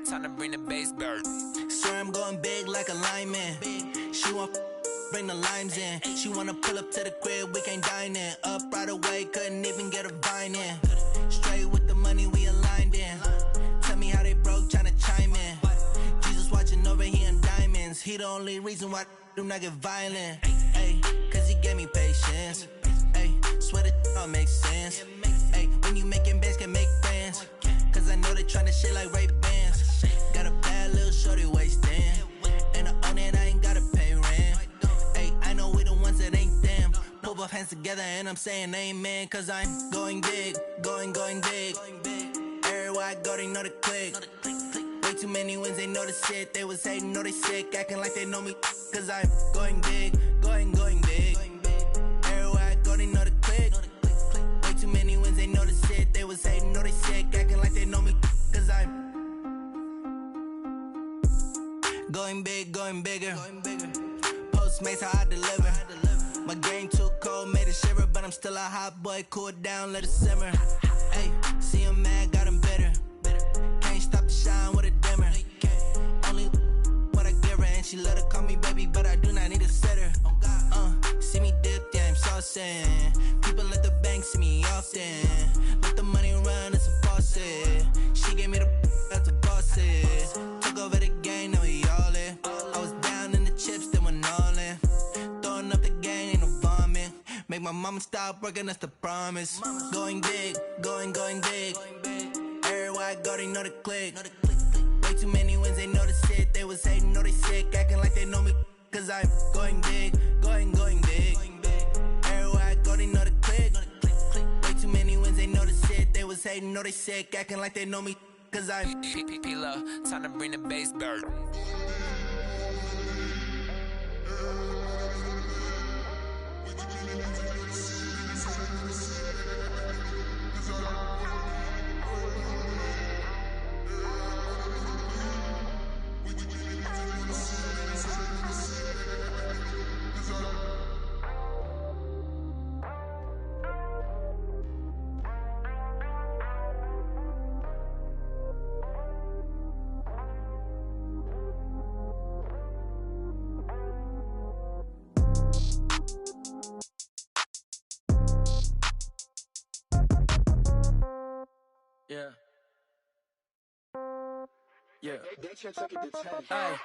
Time to bring the bass bird. Swear I'm going big like a lineman. She want bring the limes in. She wanna pull up to the crib, we can't dine in. Up right away, couldn't even get a vine in. Straight with the money we aligned in. Tell me how they broke, tryna chime in. Jesus watching over, he in diamonds. He the only reason why I do not get violent. Ay, cause he gave me patience. Ay, swear that all makes sense. Ay, when you making bands, can make friends. Cause I know they tryna shit like Ray-Bans. Got a bad little shorty wasting. And I own it, I ain't gotta pay rent. Ay, I know we the ones that ain't them. Pull both hands together and I'm saying amen. Cause I'm going big, going big. Everywhere I go, they know the click. Way too many wins, they know the shit. They was hating, know they sick, acting like they know me. Cause I'm going big, going big. Everywhere I go, they know the click. Way too many wins, they know the shit. They was hating, know they sick, acting like they know me. Cause I'm going big, going bigger. Postmates, how I deliver. My game too cold, made it shiver. But I'm still a hot boy, cool it down, let it simmer. Hey, see him mad, got him bitter. Can't stop the shine with a dimmer. Only what I give her, and she let her call me baby, but I do not need a sitter. See me dip, yeah, I'm saucing. People at the bank see me often. Let the money run, it's a faucet. She gave me the that's a boss it. Took over the game, now we all in. I was down in the chips, then went all in. Throwing up the gang, ain't no vomit. Make my mama stop working, that's the promise. Going big, going big. Everywhere I go, they know the click. Way too many wins, they know the shit. They was hating, know they sick, acting like they know me. Cause I'm going big, going big. Everywhere I go, they know the click. Way too many wins, they know the shit. They was hating, know they sick, acting like they know me. Cause I'm P-P-P-Love, time to bring the bass bird. Yeah. Hey,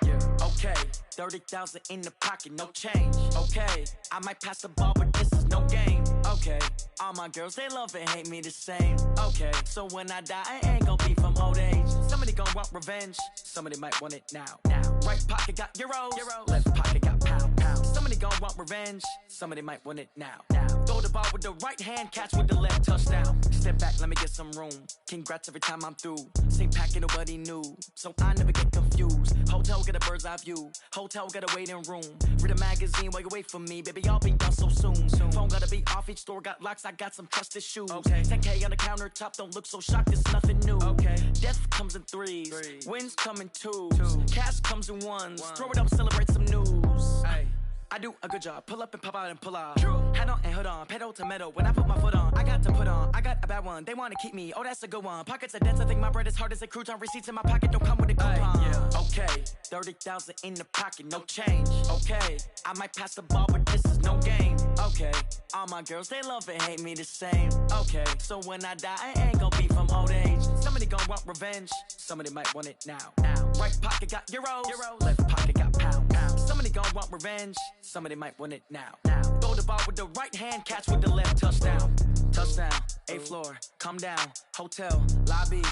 yeah. Okay, 30,000 in the pocket, no change. Okay, I might pass the ball, but this is no game. Okay, all my girls, they love and hate me the same. Okay, so when I die, I ain't gon' be from old age. Somebody gon' want revenge, somebody might want it now. Right pocket got euros, left pocket got pounds. Somebody gon' want revenge, somebody might want it now. Throw the ball with the right hand, catch with the left, touchdown. Step back, let me get some room. Congrats every time I'm through. Same packet, nobody knew, so I never get confused. Hotel get a bird's eye view. Hotel get a waiting room. Read a magazine while you wait for me, baby. I'll be done so soon. Phone gotta be off. Each store got locks. I got some trusted shoes. Okay. 10K on the countertop. Don't look so shocked. It's nothing new. Okay. Death comes in threes. Wins come in twos. Cash comes in ones. Throw it up, celebrate some news. Ay. I do a good job. Pull up and pop out and pull out. Head on and hood on, pedal to metal. When I put my foot on, I got to put on. I got a bad one, they wanna keep me. Oh, that's a good one. Pockets are dense, I think my bread is hard as a crouton. Receipts in my pocket don't come with a coupon. Yeah. Okay, 30,000 in the pocket, no change. Okay, I might pass the ball, but this is no game. Okay, all my girls, they love and hate me the same. Okay, so when I die, I ain't gon' be from old age. Somebody gon' want revenge, somebody might want it now. Right pocket got euros, left pocket got pounds. Somebody gon' want revenge, somebody might want it now. Throw the ball with the right hand, catch with the left, touchdown. Touchdown, 8th floor, come down, hotel, lobby.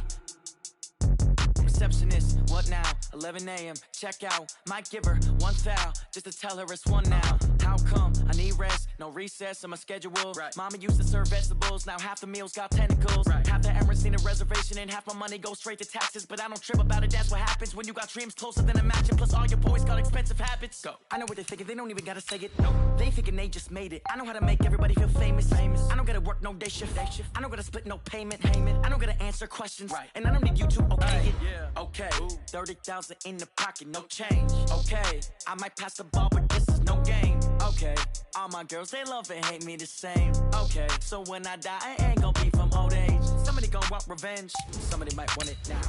Receptionist, what now? 11 a.m. check out. Might give her one foul just to tell her it's one now. How come? I need rest, no recess in my schedule. Right. Mama used to serve vegetables, now half the meals got tentacles. Right. Half the Emirates need a reservation and half my money goes straight to taxes. But I don't trip about it, that's what happens when you got dreams closer than a match. And plus all your boys got expensive habits. Go. I know what they're thinking, they don't even gotta say it. No, they thinking they just made it. I know how to make everybody feel famous. I don't gotta work no day shift. I don't gotta split no payment. I don't gotta answer questions. Right. And I don't need you to okay it. Yeah. Okay, 30,000 in the pocket, no change. Okay, I might pass the ball, but this is no game. Okay, all my girls, they love and hate me the same. Okay, so when I die, I ain't gon' be from old age. Somebody gon' want revenge, somebody might want it now.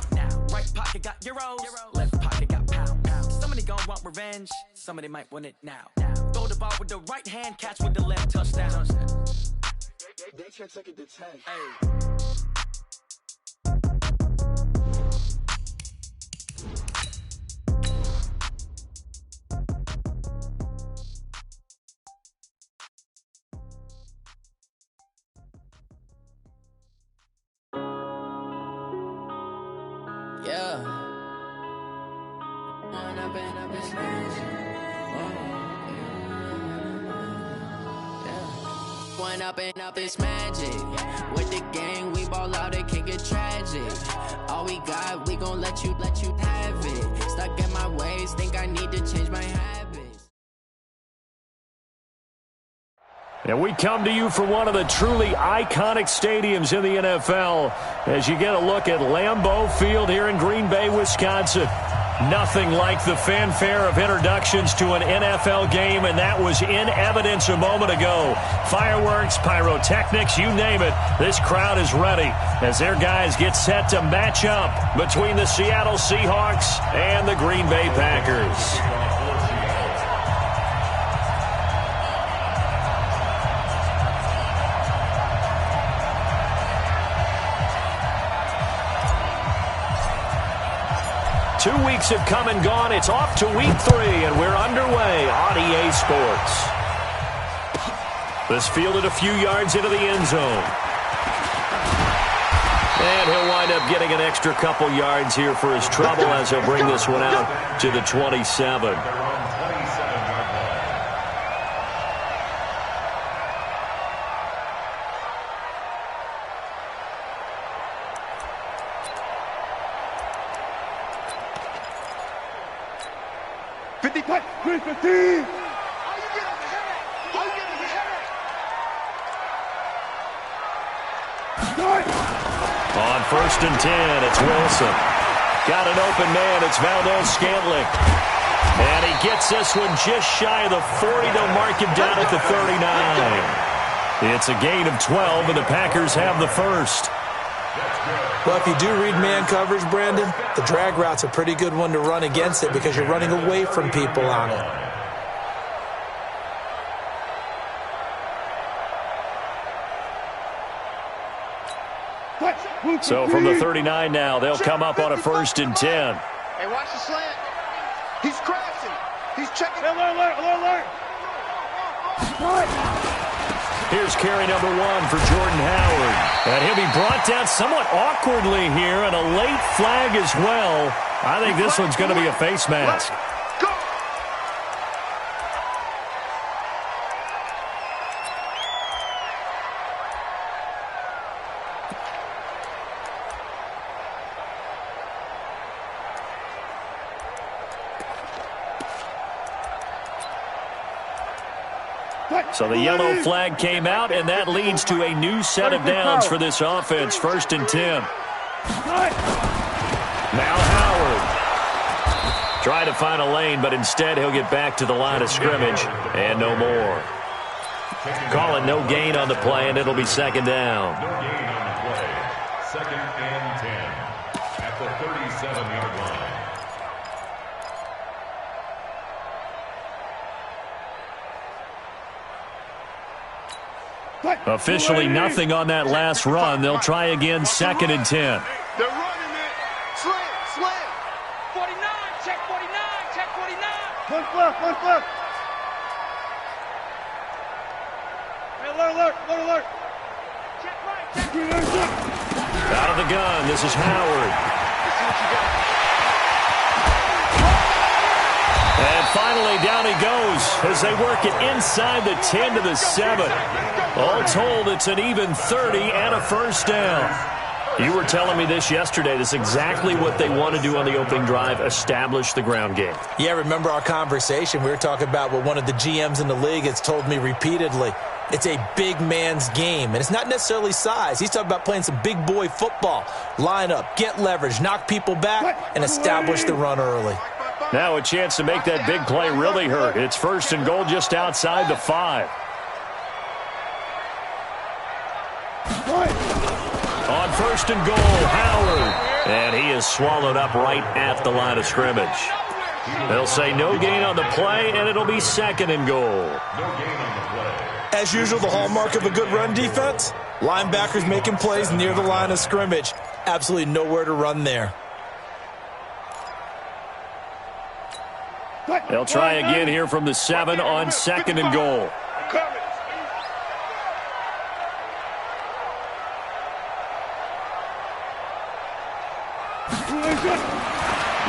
Right pocket got euros, left pocket got pounds. Somebody gon' want revenge, somebody might want it now. Throw the ball with the right hand, catch with the left, touchdown. They can't take it to 10. Hey. Yeah. One up and up is magic. With the gang, we ball out, it can get tragic. All we got, we gon' let you have it. Stuck in my ways, think I need to change my habits. And we come to you from one of the truly iconic stadiums in the NFL as you get a look at Lambeau Field here in Green Bay, Wisconsin. Nothing like the fanfare of introductions to an NFL game, and that was in evidence a moment ago. Fireworks, pyrotechnics, you name it. This crowd is ready as their guys get set to match up between the Seattle Seahawks and the Green Bay Packers. 2 weeks have come and gone. It's off to week 3, and we're underway on EA Sports. This fielded a few yards into the end zone. And he'll wind up getting an extra couple yards here for his trouble as he'll bring this one out to the 27. On 1st and 10, it's Wilson. Got an open man, it's Valdez-Scantling. And he gets this one just shy of the 40. They'll mark him down at the 39. It's a gain of 12, and the Packers have the first. Well, if you do read man coverage, Brandon, the drag route's a pretty good one to run against it because you're running away from people on it. So from the 39 now, they'll come up on a 1st and 10. Hey, watch the slant. He's crashing. He's checking. Alert. Here's carry number 1 for Jordan Howard. And he'll be brought down somewhat awkwardly here, and a late flag as well. I think this one's going to be a face mask. So the yellow flag came out, and that leads to a new set of downs for this offense. 1st and 10. Now Howard. Try to find a lane, but instead he'll get back to the line of scrimmage, and no more. Call it no gain on the play, and it'll be second down. No gain on the play. Second and 10 at the 37-yard line. Officially nothing on that last run. They'll try again, second and 10. They're running it. Slam, slam. 49, check 49, check 49. One flip. Hey, alert. Check right. Out of the gun, this is Howard. Let's see what you got. And finally, down he goes as they work it inside the 10 to the 7. All told, it's an even 30 and a first down. You were telling me this yesterday. This is exactly what they want to do on the opening drive, establish the ground game. Yeah, remember our conversation? We were talking about what one of the GMs in the league has told me repeatedly. It's a big man's game, and it's not necessarily size. He's talking about playing some big boy football. Line up, get leverage, knock people back, and establish the run early. Now a chance to make that big play really hurt. It's first and goal just outside the 5. On first and goal, Howard. And he is swallowed up right at the line of scrimmage. They'll say no gain on the play, and it'll be second and goal. No gain on the play. As usual, the hallmark of a good run defense, linebackers making plays near the line of scrimmage. Absolutely nowhere to run there. They'll try again here from the 7 on second and goal.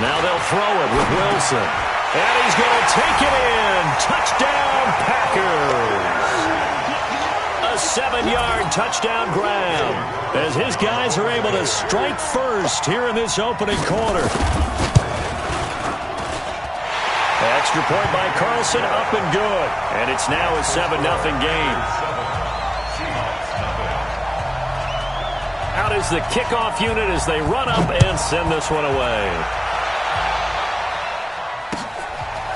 Now they'll throw it with Wilson. And he's going to take it in. Touchdown, Packers. A 7-yard touchdown grab as his guys are able to strike first here in this opening quarter. Extra point by Carlson, up and good. And it's now a 7-0 game. Out is the kickoff unit as they run up and send this one away.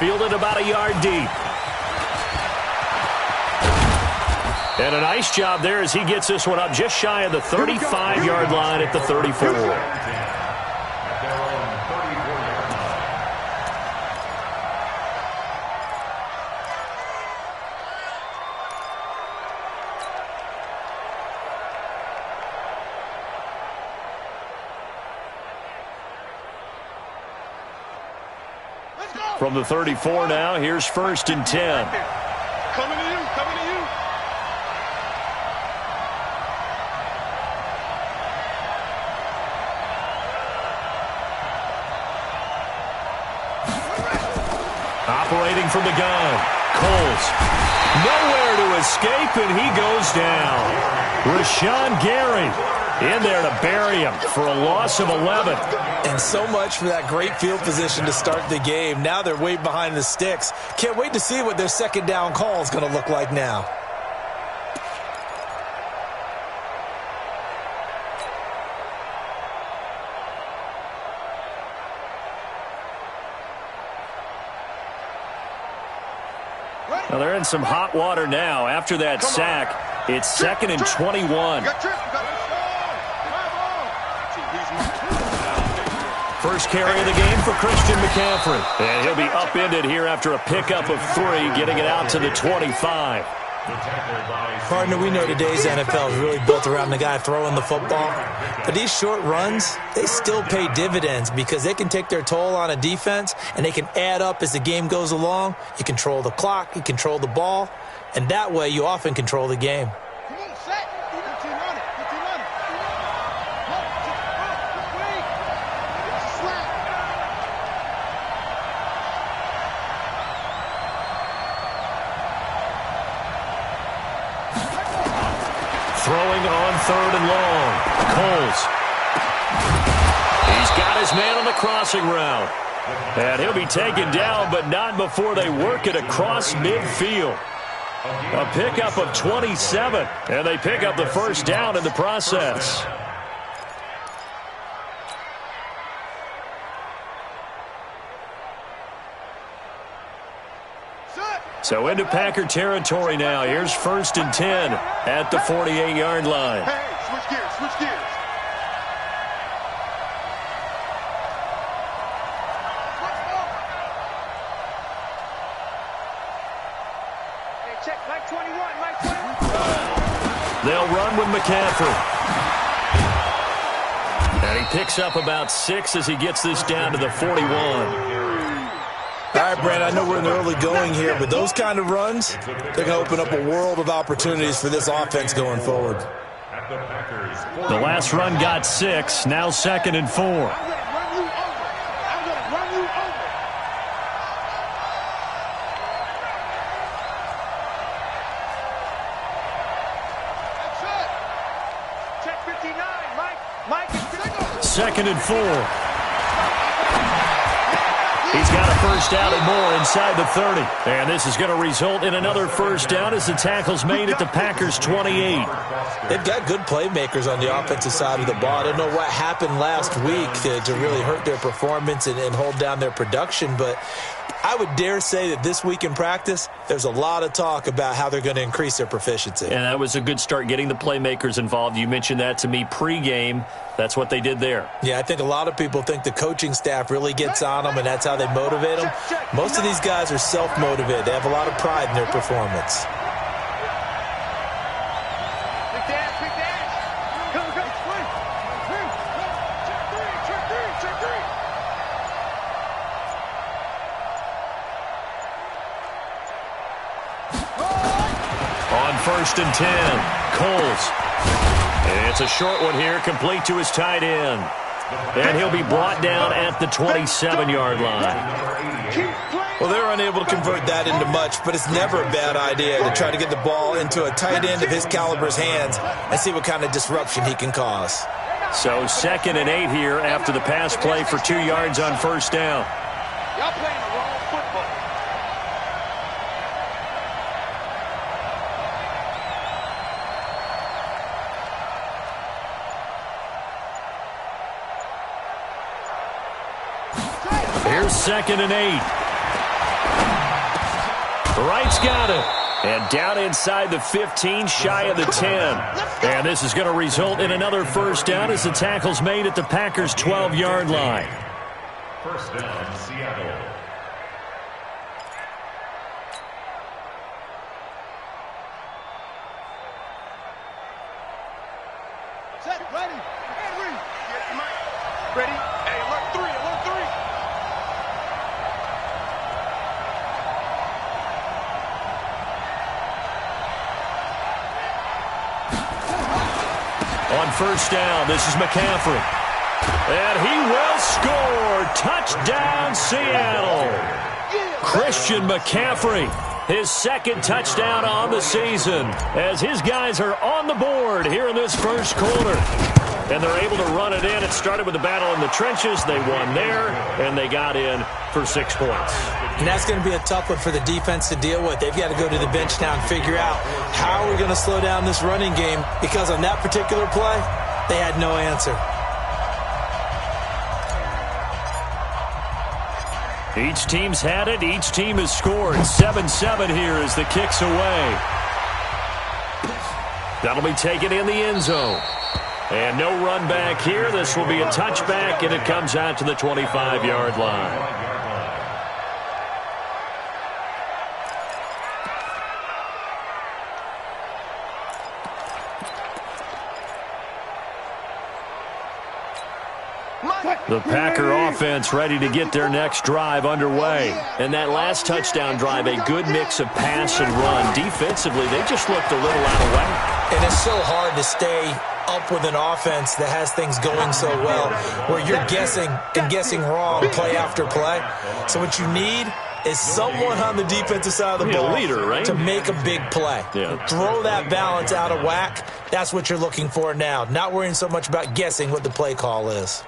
Fielded about a yard deep. And a nice job there as he gets this one up just shy of the 35-yard line at the 34. From the 34 now, here's first and 10. Coming to you. Operating from the gun, Coles. Nowhere to escape, and he goes down. Rashawn Gary in there to bury him for a loss of 11. And so much for that great field position to start the game. Now they're way behind the sticks. Can't wait to see what their second down call is going to look like now. Well, they're in some hot water now. After that sack, it's second and 21. First carry of the game for Christian McCaffrey. And he'll be upended here after a pickup of 3, getting it out to the 25. Partner, we know today's NFL is really built around the guy throwing the football. But these short runs, they still pay dividends because they can take their toll on a defense and they can add up as the game goes along. You control the clock, you control the ball, and that way you often control the game. Throwing on third and long. Coles. He's got his man on the crossing route. And he'll be taken down, but not before they work it across midfield. A pickup of 27, and they pick up the first down in the process. So into Packer territory now. Here's 1st and 10 at the 48-yard line. Hey, switch gears, switch gears. Hey, check, Mike 21, Mike 21. They'll run with McCaffrey. And he picks up about 6 as he gets this down to the 41. All right, Brand, I know we're in the early going here, but those kind of runs, they're going to open up a world of opportunities for this offense going forward. The last run got 6, now 2nd and 4. I'm going to run you over. I'm going to run you over. That's it. Check 59, Mike is 2nd and 4. He's got a first down and more inside the 30. And this is going to result in another first down as the tackle's made at the Packers' 28. They've got good playmakers on the offensive side of the ball. I don't know what happened last week to really hurt their performance and hold down their production, but I would dare say that this week in practice, there's a lot of talk about how they're going to increase their proficiency. And that was a good start, getting the playmakers involved. You mentioned that to me pregame. That's what they did there. Yeah, I think a lot of people think the coaching staff really gets on them, and that's how they motivate them. Most of these guys are self-motivated. They have a lot of pride in their performance. Big dash, big dash. Go, go, swing. Check three, check three. On 1st and 10, Coles. And it's a short one here, complete to his tight end. And he'll be brought down at the 27-yard line. Well, they're unable to convert that into much, but it's never a bad idea to try to get the ball into a tight end of his caliber's hands and see what kind of disruption he can cause. So 2nd and 8 here after the pass play for 2 yards on first down. Y'all playing the wrong football. Here's 2nd and 8. Wright's got it. And down inside the 15, shy of the 10. And this is going to result in another first down as the tackle's made at the Packers' 12-yard line. First down, Seattle. Set, ready, and ready. Yeah, Mike. Ready? Hey, alert 3, alert 3. On first down, this is McCaffrey. And he will score. Touchdown, Seattle. Christian McCaffrey, his 2nd touchdown on the season, as his guys are on the board here in this first quarter. And they're able to run it in. It started with a battle in the trenches. They won there, and they got in for 6 points. And that's going to be a tough one for the defense to deal with. They've got to go to the bench now and figure out how we're going to slow down this running game, because on that particular play, they had no answer. Each team's had it. Each team has scored. 7-7 here as the kick's away. That'll be taken in the end zone. And no run back here. This will be a touchback, and it comes out to the 25-yard line. The Packer offense ready to get their next drive underway. And that last touchdown drive, a good mix of pass and run. Defensively, they just looked a little out of whack. And it's so hard to stay up with an offense that has things going so well, where you're guessing and guessing wrong play after play. So what you need is someone on the defensive side of the ball, leader, right? to make a big play. Yeah. Throw that balance out of whack. That's what you're looking for now. Not worrying so much about guessing what the play call is.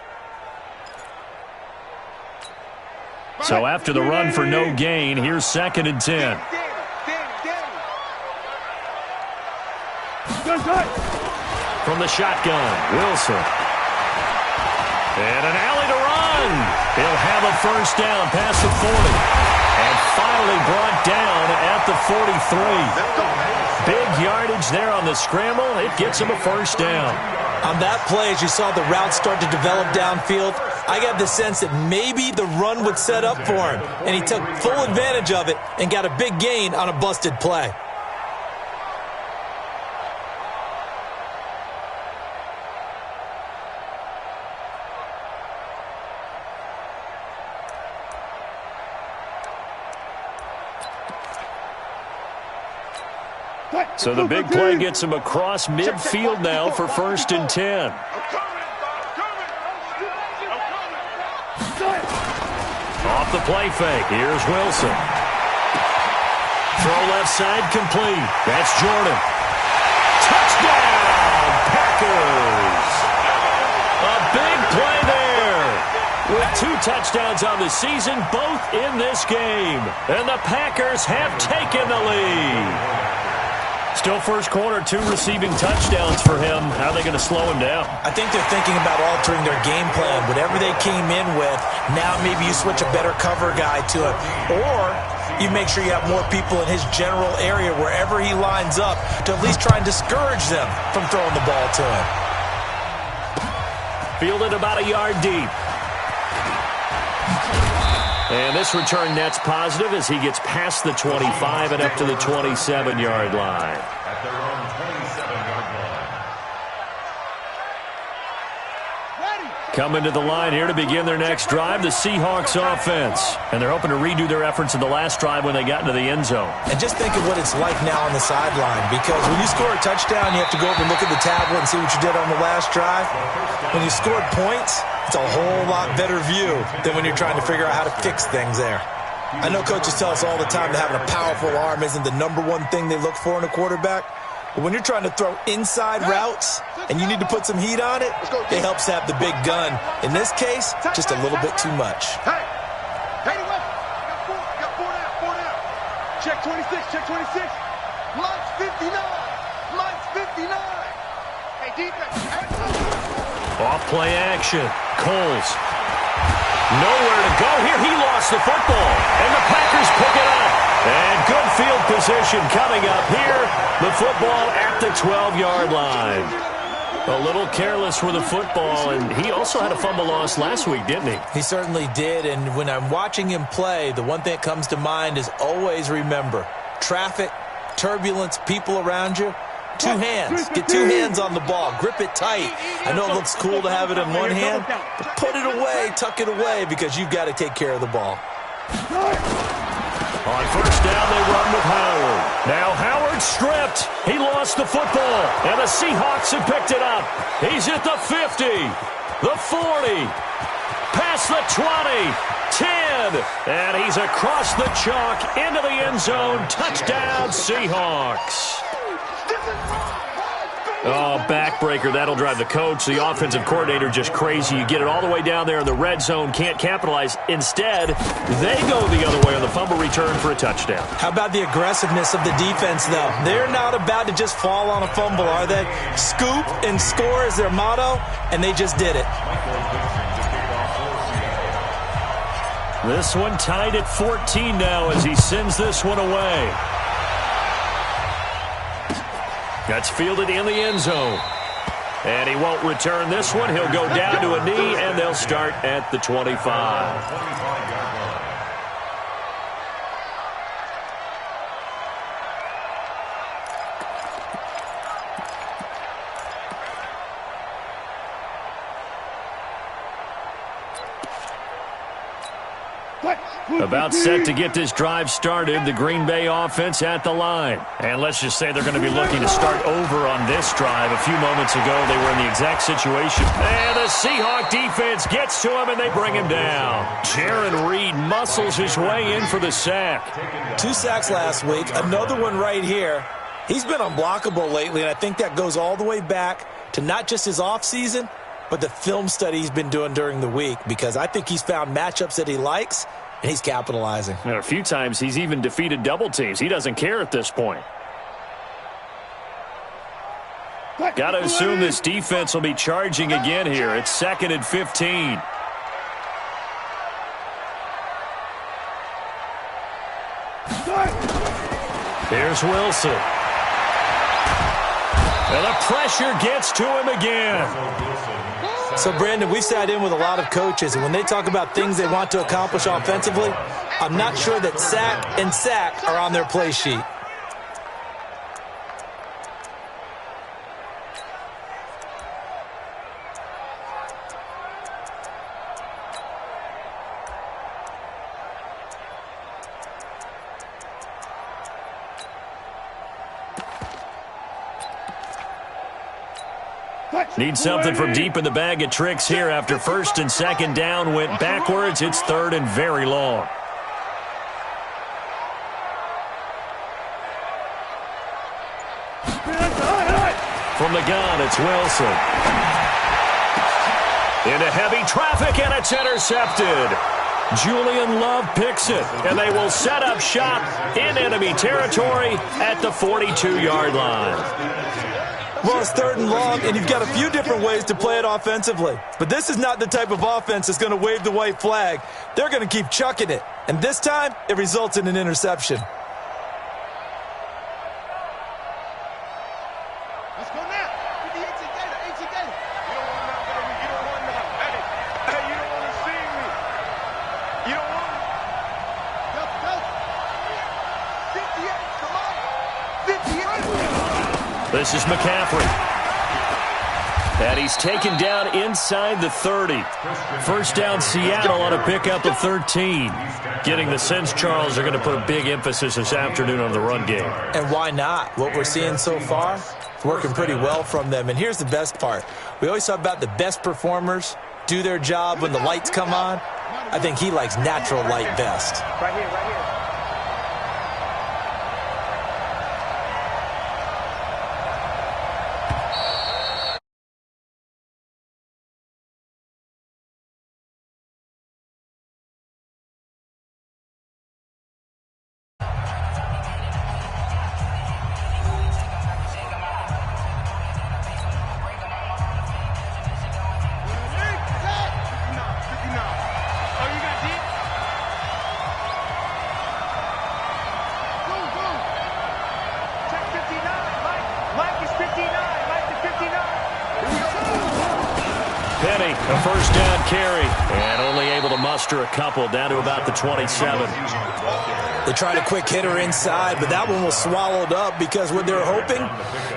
So after the run for no gain, here's 2nd and 10. From the shotgun, Wilson. And an alley to run. run. He'll have a first down past the 40. And finally brought down at the 43. Big yardage there on the scramble. It gets him a first down. On that play, as you saw the route start to develop downfield, I got the sense that maybe the run would set up for him. And he took full advantage of it and got a big gain on a busted play. So the big play gets him across midfield now for 1st and 10. Off the play fake. Here's Wilson. Throw left side complete. That's Jordan. Touchdown, Packers. A big play there. With 2 touchdowns on the season, both in this game. And the Packers have taken the lead. Still first quarter, 2 receiving touchdowns for him. How are they going to slow him down? I think they're thinking about altering their game plan. Whatever they came in with, now maybe you switch a better cover guy to it. Or you make sure you have more people in his general area wherever he lines up to at least try and discourage them from throwing the ball to him. Fielded about a yard deep. And this return net's positive as he gets past the 25 and up to the 27-yard line. At their own 27-yard line. Coming to the line here to begin their next drive, the Seahawks offense. And they're hoping to redo their efforts in the last drive when they got into the end zone. And just think of what it's like now on the sideline, because when you score a touchdown, you have to go over and look at the tablet and see what you did on the last drive. When you scored points, it's a whole lot better view than when you're trying to figure out how to fix things there. I know coaches tell us all the time that having a powerful arm isn't the #1 thing they look for in a quarterback. But when you're trying to throw inside routes and you need to put some heat on it, it helps to have the big gun. In this case, just a little bit too much. Hey, got four now. Check 26, check 26. Mike's 59. Hey, defense. Off play action. Coles. Nowhere to go here. He lost the football. And the Packers pick it up. And good field position coming up here. The football at the 12-yard line. A little careless with the football. And he also had a fumble loss last week, didn't he? He certainly did. And when I'm watching him play, the one thing that comes to mind is always remember, traffic, turbulence, people around you. 2 hands. Get 2 hands on the ball. Grip it tight. I know it looks cool to have it in one hand, but put it away, tuck it away, because you've got to take care of the ball. On first down, they run with Howard. Now Howard stripped. He lost the football, and the Seahawks have picked it up. He's at the 50, the 40, past the 20, 10, and he's across the chalk into the end zone. Touchdown, Seahawks. Oh, backbreaker. That'll drive the coach, the offensive coordinator, just crazy. You get it all the way down there in the red zone, can't capitalize. Instead, they go the other way on the fumble return for a touchdown. How about the aggressiveness of the defense, though? They're not about to just fall on a fumble, are they? Scoop and score is their motto, and they just did it. This one tied at 14 now as he sends this one away. That's fielded in the end zone. And he won't return this one. He'll go down to a knee, and they'll start at the 25. About set to get this drive started, the Green Bay offense at the line. And let's just say they're going to be looking to start over on this drive. A few moments ago, they were in the exact situation. And the Seahawk defense gets to him, and they bring him down. Jaron Reed muscles his way in for the sack. 2 sacks last week, another one right here. He's been unblockable lately, and I think that goes all the way back to not just his offseason, but the film study he's been doing during the week, because I think he's found matchups that he likes, and he's capitalizing. And a few times he's even defeated double teams. He doesn't care at this point. Got to assume this defense will be charging again here. It's 2nd and 15. Here's Wilson. And the pressure gets to him again. So, Brandon, we've sat in with a lot of coaches, and when they talk about things they want to accomplish offensively, I'm not sure that sack and sack are on their play sheet. Need something from deep in the bag of tricks here after first and second down went backwards. It's third and very long. From the gun, it's Wilson. Into heavy traffic, and it's intercepted. Julian Love picks it, and they will set up shop in enemy territory at the 42-yard line. Well, it's third and long, and you've got a few different ways to play it offensively. But this is not the type of offense that's going to wave the white flag. They're going to keep chucking it. And this time, it results in an interception. Let's go now. Get the HC Gator, HC Gator. You don't want that, baby. You don't want that. Hey, you don't want to see me. You don't want it. Go. 58, come on. 58. This is McCaffrey. And he's taken down inside the 30. First down Seattle on a pickup of 13. Getting the sense, Charles, are going to put a big emphasis this afternoon on the run game. And why not? What we're seeing so far, it's working pretty well from them. And here's the best part. We always talk about the best performers do their job when the lights come on. I think he likes natural light best. Right here, right here. A first down carry, and only able to muster a couple down to about the 27. They tried a quick hitter inside, but that one was swallowed up because what they're hoping,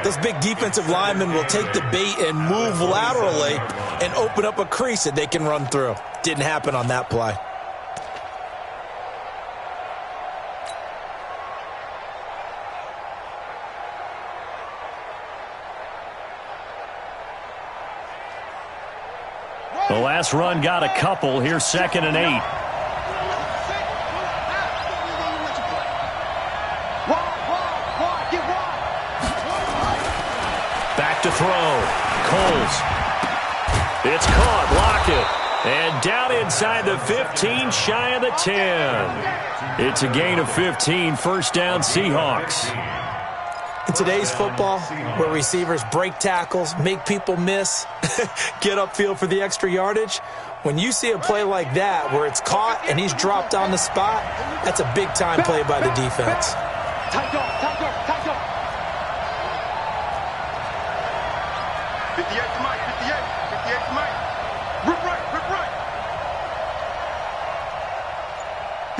this big defensive lineman will take the bait and move laterally and open up a crease that they can run through. Didn't happen on that play. The last run got a couple. Here's 2nd and 8. Back to throw. Coles. It's caught. Lock it. And down inside the 15, shy of the 10. It's a gain of 15. First down, Seahawks. In today's football, where receivers break tackles, make people miss, get upfield for the extra yardage, when you see a play like that where it's caught and he's dropped on the spot, that's a big-time play by the defense. Tight off. 58 to Mike, 58 to Mike. Rip right.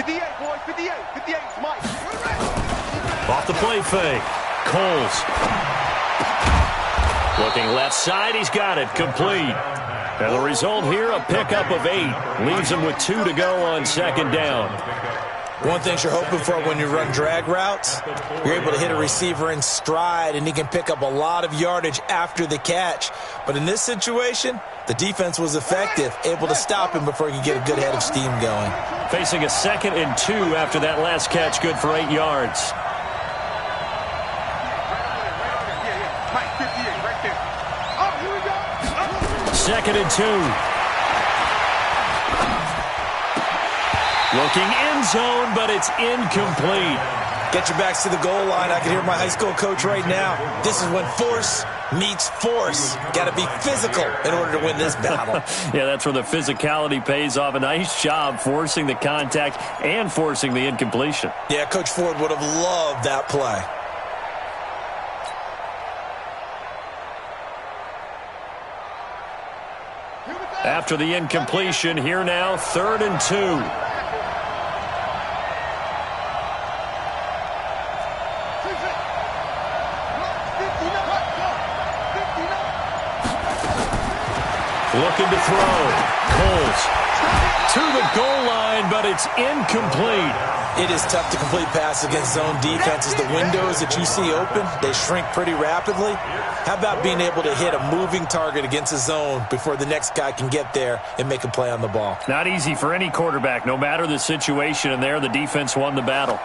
58, boys, 58 to Mike. Off the play fake. Coles. Looking left side, he's got it, complete. And the result here, a pickup of 8. Leaves him with 2 to go on 2nd down. One thing you're hoping for when you run drag routes, you're able to hit a receiver in stride, and he can pick up a lot of yardage after the catch. But in this situation, the defense was effective, able to stop him before he could get a good head of steam going. Facing a 2nd and 2 after that last catch, good for 8 yards. Mike, 58, right there. Oh, here we go. 2nd and 2. Looking end zone, but it's incomplete. Get your backs to the goal line. I can hear my high school coach right now. This is when force meets force. Got to be physical in order to win this battle. Yeah, that's where the physicality pays off. A nice job forcing the contact and forcing the incompletion. Yeah, Coach Ford would have loved that play. After the incompletion, here now, 3rd and 2. Looking to throw. Coles to the goal line, but it's incomplete. It is tough to complete passes against zone defenses. The windows that you see open, they shrink pretty rapidly. How about being able to hit a moving target against a zone before the next guy can get there and make a play on the ball? Not easy for any quarterback, no matter the situation, and there the defense won the battle.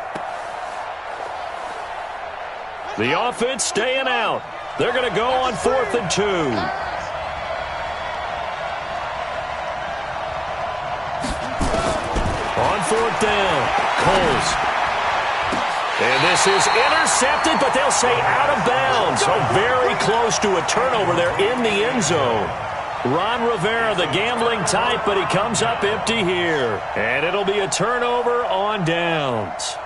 The offense staying out. They're going to go on 4th and 2. On 4th down, Coles. And this is intercepted, but they'll say out of bounds. So very close to a turnover there in the end zone. Ron Rivera, the gambling type, but he comes up empty here. And it'll be a turnover on downs.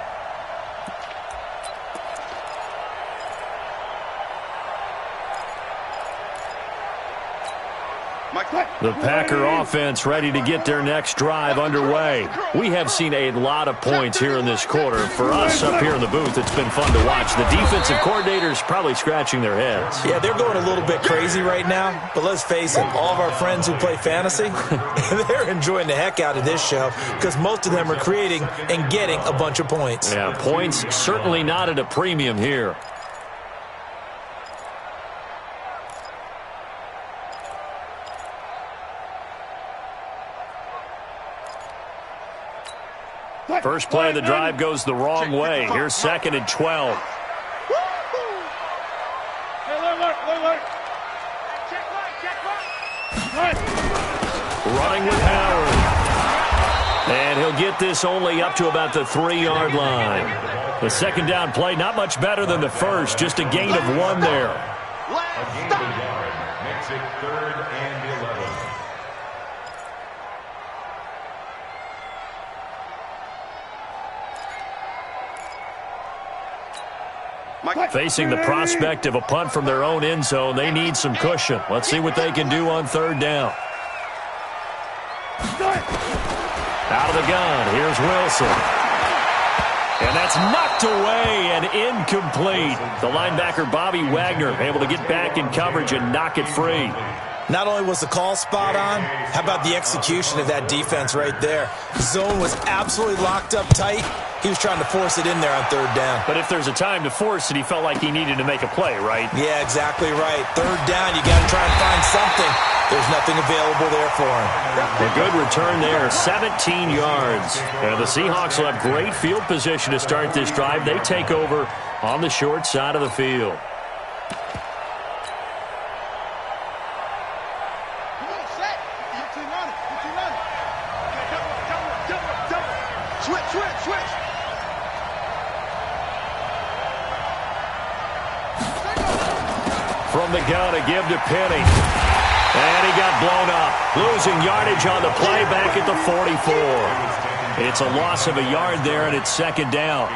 The Packer offense ready to get their next drive underway. We have seen a lot of points here in this quarter. For us up here in the booth, it's been fun to watch. The defensive coordinators probably scratching their heads. Yeah, they're going a little bit crazy right now. But let's face it, all of our friends who play fantasy, they're enjoying the heck out of this show because most of them are creating and getting a bunch of points. Yeah, points certainly not at a premium here. First play of the drive goes the wrong way. Here's 2nd and 12. Running with Howard. And he'll get this only up to about the 3-yard line. The 2nd down play, not much better than the first. Just a gain of 1 there. A gain of a yard makes it 3rd and 11. Facing the prospect of a punt from their own end zone, they need some cushion. Let's see what they can do on 3rd down. Out of the gun, here's Wilson. And that's knocked away and incomplete. The linebacker, Bobby Wagner, able to get back in coverage and knock it free. Not only was the call spot on, how about the execution of that defense right there? The zone was absolutely locked up tight. He was trying to force it in there on 3rd down. But if there's a time to force it, he felt like he needed to make a play, right? Yeah, exactly right. 3rd down, you got to try and find something. There's nothing available there for him. A good return there, 17 yards. And the Seahawks will have great field position to start this drive. They take over on the short side of the field. From the gun, a give to Penny. And he got blown up. Losing yardage on the play back at the 44. It's a loss of a yard there, and it's 2nd down.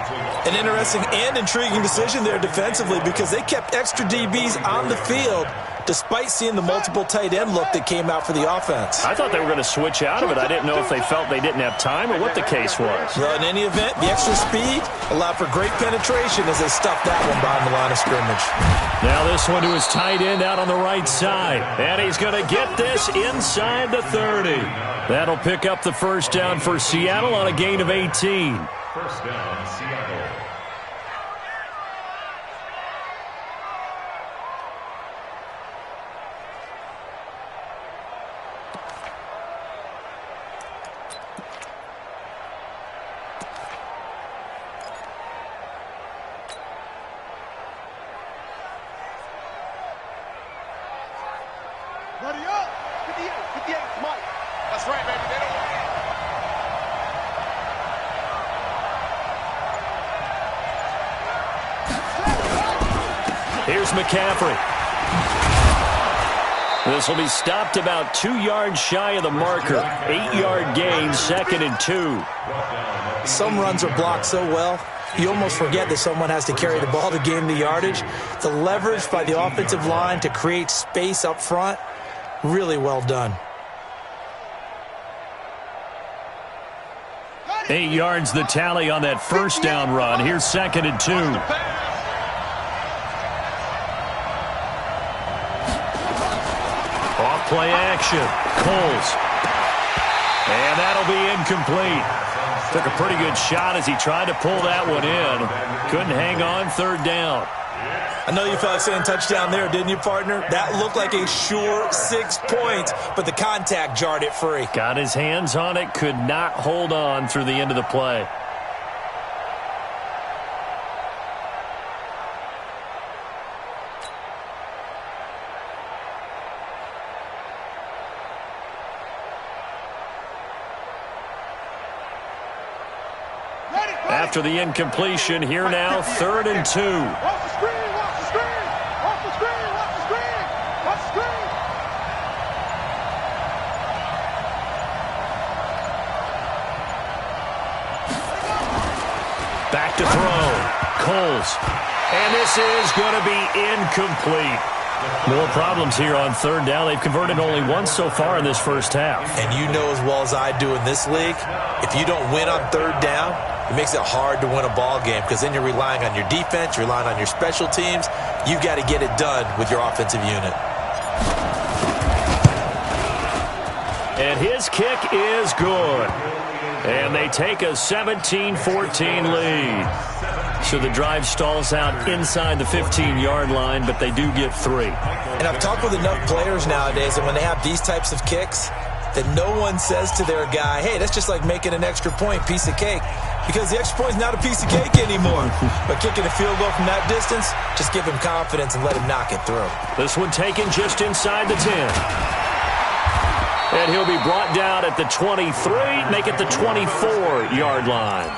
An interesting and intriguing decision there defensively because they kept extra DBs on the field despite seeing the multiple tight end look that came out for the offense. I thought they were going to switch out of it. I didn't know if they felt they didn't have time or what the case was. Well, in any event, the extra speed allowed for great penetration as they stuffed that one behind the line of scrimmage. Now this one to his tight end out on the right side. And he's going to get this inside the 30. That'll pick up the 1st down for Seattle on a gain of 18. 1st down, Seattle. Buddy up! 58, 58, Mike. That's right, baby. They don't want it. Here's McCaffrey. This will be stopped about 2 yards shy of the marker. 8-yard gain, 2nd and 2. Some runs are blocked so well, you almost forget that someone has to carry the ball to gain the yardage. The leverage by the offensive line to create space up front, really well done. 8 yards the tally on that first down run. Here's 2nd and 2. Off play action. Coles. And that'll be incomplete. Took a pretty good shot as he tried to pull that one in. Couldn't hang on, 3rd down. I know you felt like saying touchdown there, didn't you, partner? That looked like a sure 6 points, but the contact jarred it free. Got his hands on it, could not hold on through the end of the play. After the incompletion, here now, 3rd and 2. Off the screen, off the screen, off the screen, off the screen, off the screen. Back to throw. Coles. And this is going to be incomplete. More problems here on 3rd down. They've converted only once so far in this first half. And you know as well as I do in this league, if you don't win on 3rd down, it makes it hard to win a ball game because then you're relying on your defense, you're relying on your special teams. You've got to get it done with your offensive unit. And his kick is good. And they take a 17-14 lead. So the drive stalls out inside the 15-yard line, but they do get 3. And I've talked with enough players nowadays that when they have these types of kicks, that no one says to their guy, hey, that's just like making an extra point, piece of cake. Because the extra point is not a piece of cake anymore. But kicking a field goal from that distance, just give him confidence and let him knock it through. This one taken just inside the 10. And he'll be brought down at the 23, make it the 24-yard line.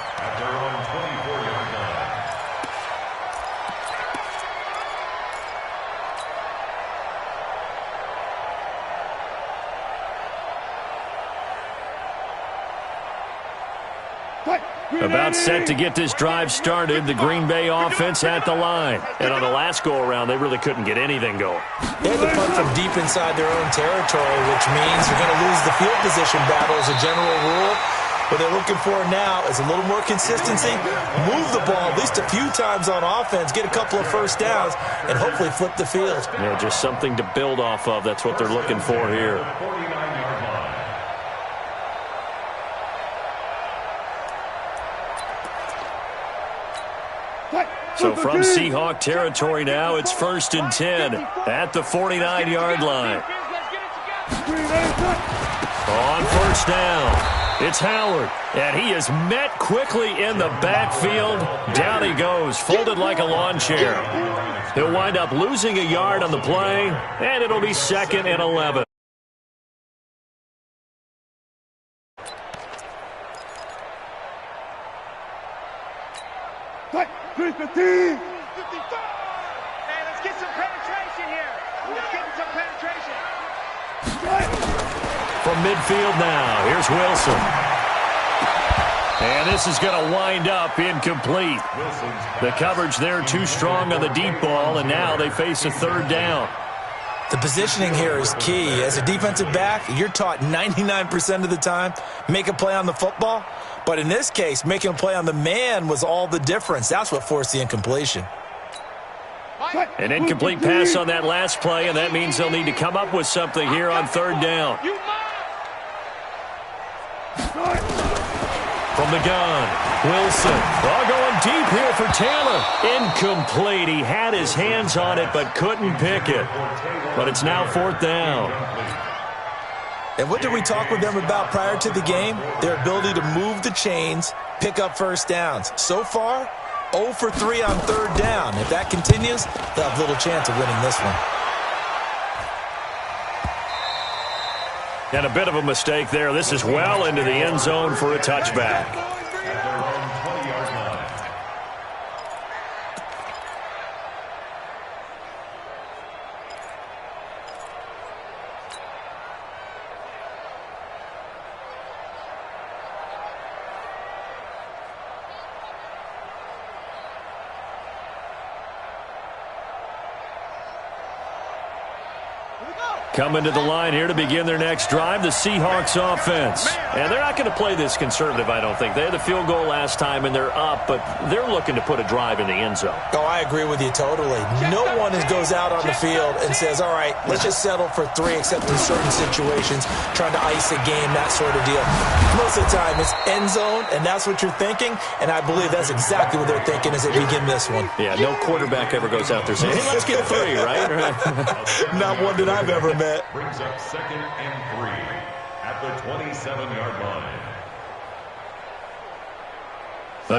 About set to get this drive started, the Green Bay offense at the line. And on the last go-around, they really couldn't get anything going. They had to punt from deep inside their own territory, which means they're going to lose the field position battle as a general rule. What they're looking for now is a little more consistency, move the ball at least a few times on offense, get a couple of first downs, and hopefully flip the field. Yeah, just something to build off of. That's what they're looking for here. So from Seahawk territory now, it's 1st and 10 at the 49-yard line. On 1st down, it's Howard, and he is met quickly in the backfield. Down he goes, folded like a lawn chair. He'll wind up losing a yard on the play, and it'll be 2nd and 11. Hey, let's get some penetration here. Let's get some penetration. From midfield now, here's Wilson. And this is going to wind up incomplete. The coverage there too strong on the deep ball, and now they face a 3rd down. The positioning here is key. As a defensive back, you're taught 99% of the time, make a play on the football. But in this case, making a play on the man was all the difference. That's what forced the incompletion. An incomplete pass on that last play, and that means they'll need to come up with something here on 3rd down. From the gun, Wilson. Going deep here for Taylor. Incomplete. He had his hands on it but couldn't pick it. But it's now 4th down. And what did we talk with them about prior to the game? Their ability to move the chains, pick up first downs. So far, 0 for 3 on 3rd down. If that continues, they'll have little chance of winning this one. And a bit of a mistake there. This is well into the end zone for a touchback. Coming to the line here to begin their next drive, the Seahawks offense. And they're not going to play this conservative, I don't think. They had the field goal last time, and they're up, but they're looking to put a drive in the end zone. Oh, I agree with you totally. No one goes out on the field and says, all right, let's just settle for 3, except in certain situations, trying to ice a game, that sort of deal. Most of the time, it's end zone, and that's what you're thinking, and I believe that's exactly what they're thinking as they begin this one. Yeah, no quarterback ever goes out there saying, hey, let's get 3, right? Not one that I've ever met. Brings up 2nd and 3 at the 27-yard line.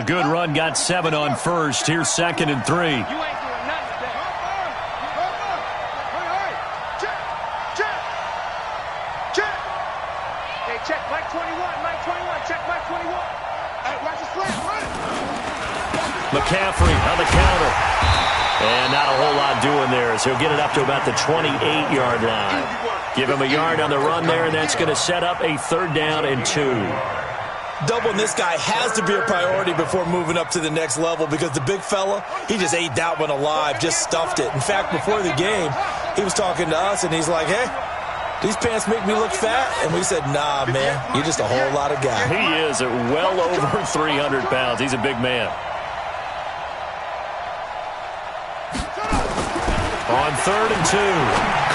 A good run got 7 on first. Here's 2nd and 3. You ain't doing nothing today. Check. Hey, check Mike 21. Check Mike 21. Hey, watch the slant. Run it. McCaffrey on the counter. And not a whole lot doing there as he'll get it up to about the 28-yard line. Give him a yard on the run there, and that's going to set up a 3rd down and 2. Doubling this guy has to be a priority before moving up to the next level because the big fella, he just ate that one alive, just stuffed it. In fact, before the game, he was talking to us, and he's like, hey, these pants make me look fat? And we said, nah, man, you're just a whole lot of guy. He is at well over 300 pounds. He's a big man. On 3rd and 2,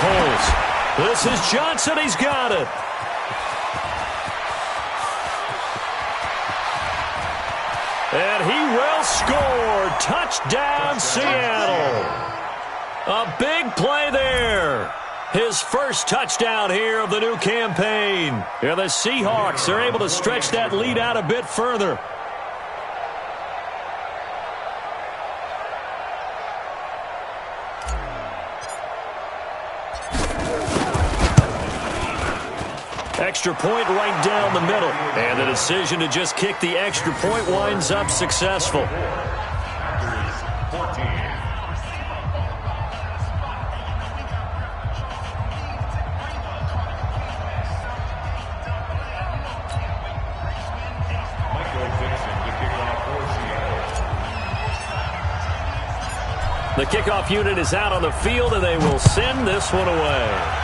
Coles. This is Johnson. He's got it. And he will score. Touchdown, Seattle. A big play there. His first touchdown here of the new campaign. Yeah, the Seahawks are able to stretch that lead out a bit further. Extra point right down the middle. And the decision to just kick the extra point winds up successful. The kickoff unit is out on the field, and they will send this one away.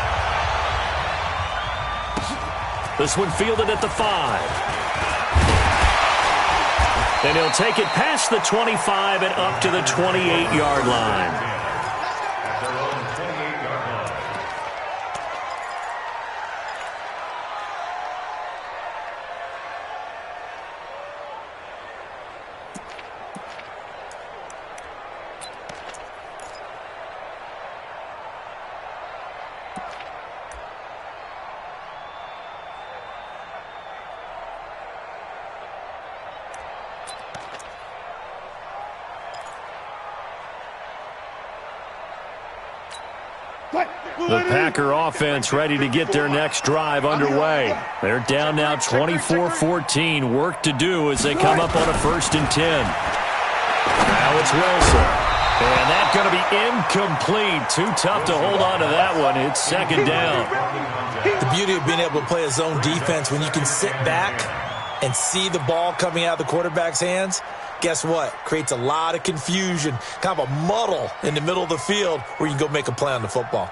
This one fielded at the 5. And he'll take it past the 25 and up to the 28-yard line. The Packer offense ready to get their next drive underway. They're down now 24-14. Work to do as they come up on a 1st and 10. Now it's Wilson. And that's going to be incomplete. Too tough to hold on to that one. It's 2nd down. The beauty of being able to play a zone defense when you can sit back and see the ball coming out of the quarterback's hands, guess what? Creates a lot of confusion, kind of a muddle in the middle of the field where you can go make a play on the football.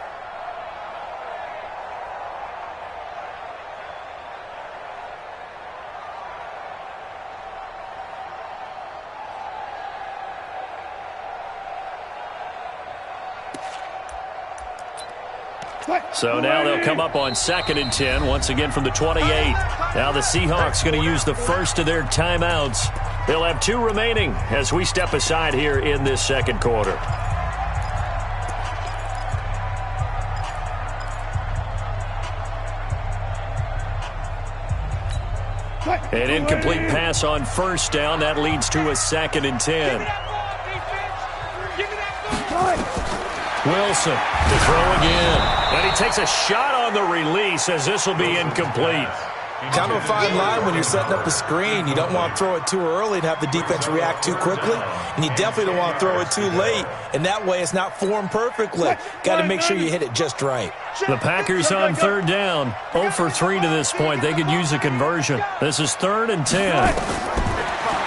So now they'll come up on 2nd and 10, once again from the 28. Now the Seahawks going to use the first of their timeouts. They'll have 2 remaining as we step aside here in this 2nd quarter. An incomplete pass on 1st down. That leads to a 2nd and 10. Wilson to throw again. And he takes a shot on the release as this will be incomplete. Kind of a fine line when you're setting up a screen. You don't want to throw it too early and have the defense react too quickly. And you definitely don't want to throw it too late. And that way it's not formed perfectly. Got to make sure you hit it just right. The Packers on 3rd down. 0 for 3 to this point. They could use a conversion. This is 3rd and 10.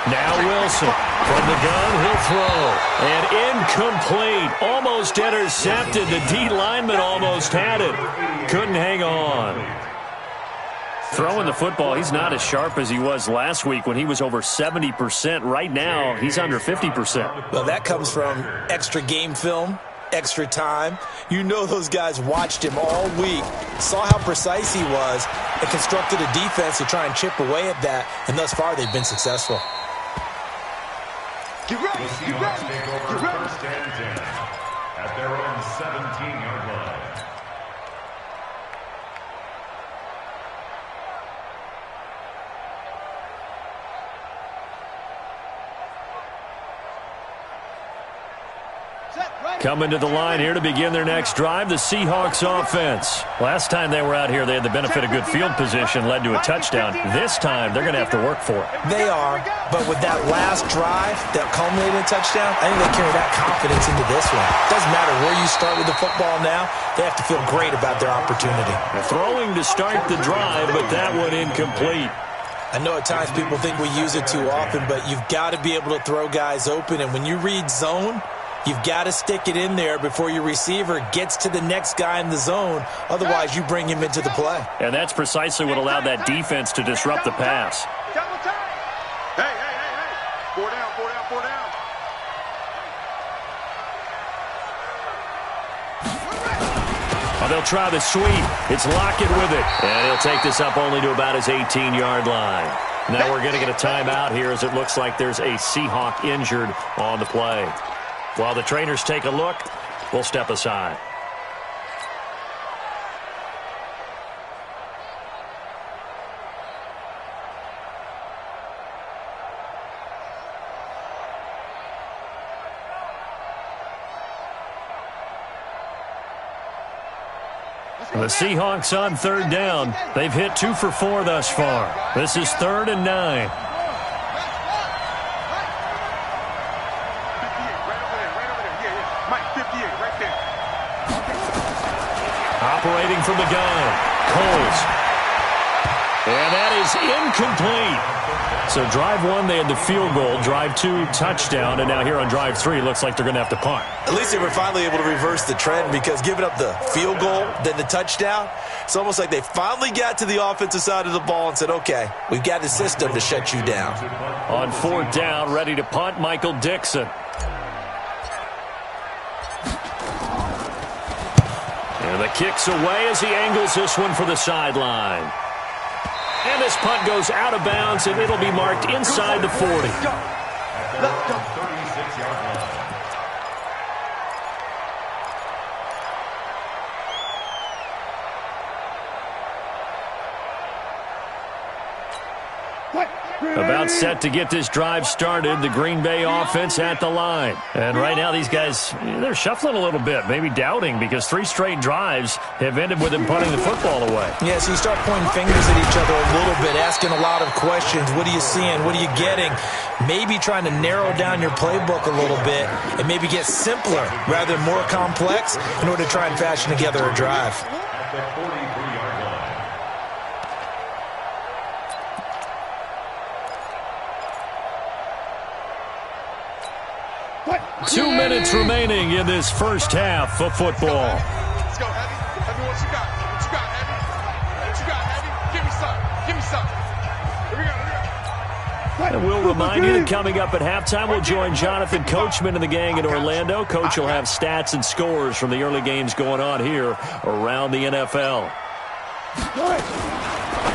Now Wilson From the gun, he'll throw. And incomplete. Almost intercepted. The D lineman almost had it. Couldn't hang on. Throwing the football, he's not as sharp as he was last week when he was over 70%. Right now, he's under 50%. Well, that comes from extra game film, extra time. You know those guys watched him all week, saw how precise he was, and constructed a defense to try and chip away at that, and thus far they've been successful. The Seahawks take over first and 10 at their own 17-yard line. Coming to the line here to begin their next drive, the Seahawks offense. Last time they were out here, they had the benefit of good field position, led to a touchdown. This time, they're going to have to work for it. They are, but with that last drive that culminated in a touchdown, I think they carry that confidence into this one. Doesn't matter where you start with the football now, they have to feel great about their opportunity. Throwing to start the drive, but that one incomplete. I know at times people think we use it too often, but you've got to be able to throw guys open, and when you read zone, you've got to stick it in there before your receiver gets to the next guy in the zone. Otherwise, you bring him into the play. And that's precisely what allowed that defense to disrupt the pass. Hey. 4 down. Oh, they'll try the sweep. It's Lockett with it. And he'll take this up only to about his 18-yard line. Now we're going to get a timeout here as it looks like there's a Seahawk injured on the play. While the trainers take a look, we'll step aside. The Seahawks on third down. They've hit 2 for 4 thus far. This is 3rd and 9. Operating from the gun, Coles. And that is incomplete. So drive 1, they had the field goal. Drive 2, touchdown. And now here on drive 3, looks like they're going to have to punt. At least they were finally able to reverse the trend, because giving up the field goal, then the touchdown, it's almost like they finally got to the offensive side of the ball and said, okay, we've got the system to shut you down. On 4th down, ready to punt, Michael Dixon. And the kick's away as he angles this one for the sideline. And this punt goes out of bounds, and it'll be marked inside the 40. 36-yard line. About set to get this drive started, the Green Bay offense at the line. And right now these guys, they're shuffling a little bit, maybe doubting, because 3 straight drives have ended with them punting the football away. Yeah, so you start pointing fingers at each other a little bit, asking a lot of questions. What are you seeing? What are you getting? Maybe trying to narrow down your playbook a little bit and maybe get simpler rather than more complex in order to try and fashion together a drive. At the 43-yard line. 2 minutes remaining in this first half of football. Let's go, Heavy. Heavy, what you got? What you got, Heavy? What you got, Heavy? Give me some. Here we go. And we'll remind you that coming up at halftime, we'll join Jonathan Coachman and the gang in Orlando. Coach will have stats and scores from the early games going on here around the NFL.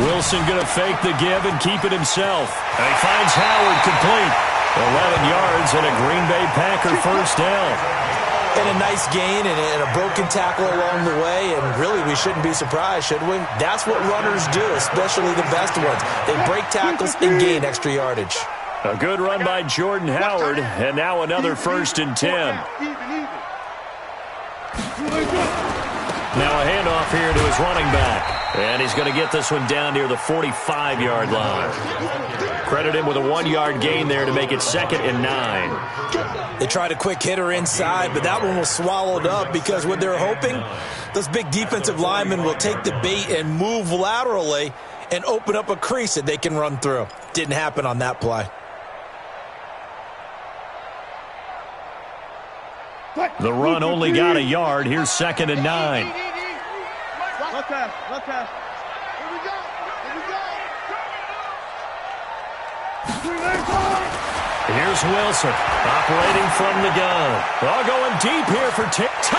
Wilson going to fake the give and keep it himself. And he finds Howard complete. 11 yards and a Green Bay Packer first down. And a nice gain and a broken tackle along the way, and really we shouldn't be surprised, should we? That's what runners do, especially the best ones. They break tackles and gain extra yardage. A good run by Jordan Howard, and now another 1st and 10. Now a handoff here to his running back, and he's going to get this one down near the 45-yard line. Credit him with a 1-yard gain there to make it 2nd and 9. They tried a quick hitter inside, but that one was swallowed up because what they're hoping, those big defensive linemen will take the bait and move laterally and open up a crease that they can run through. Didn't happen on that play. The run only got a yard. Here's 2nd and 9. Look at. Here we go. Here's Wilson operating from the gun. All going deep here for touchdown,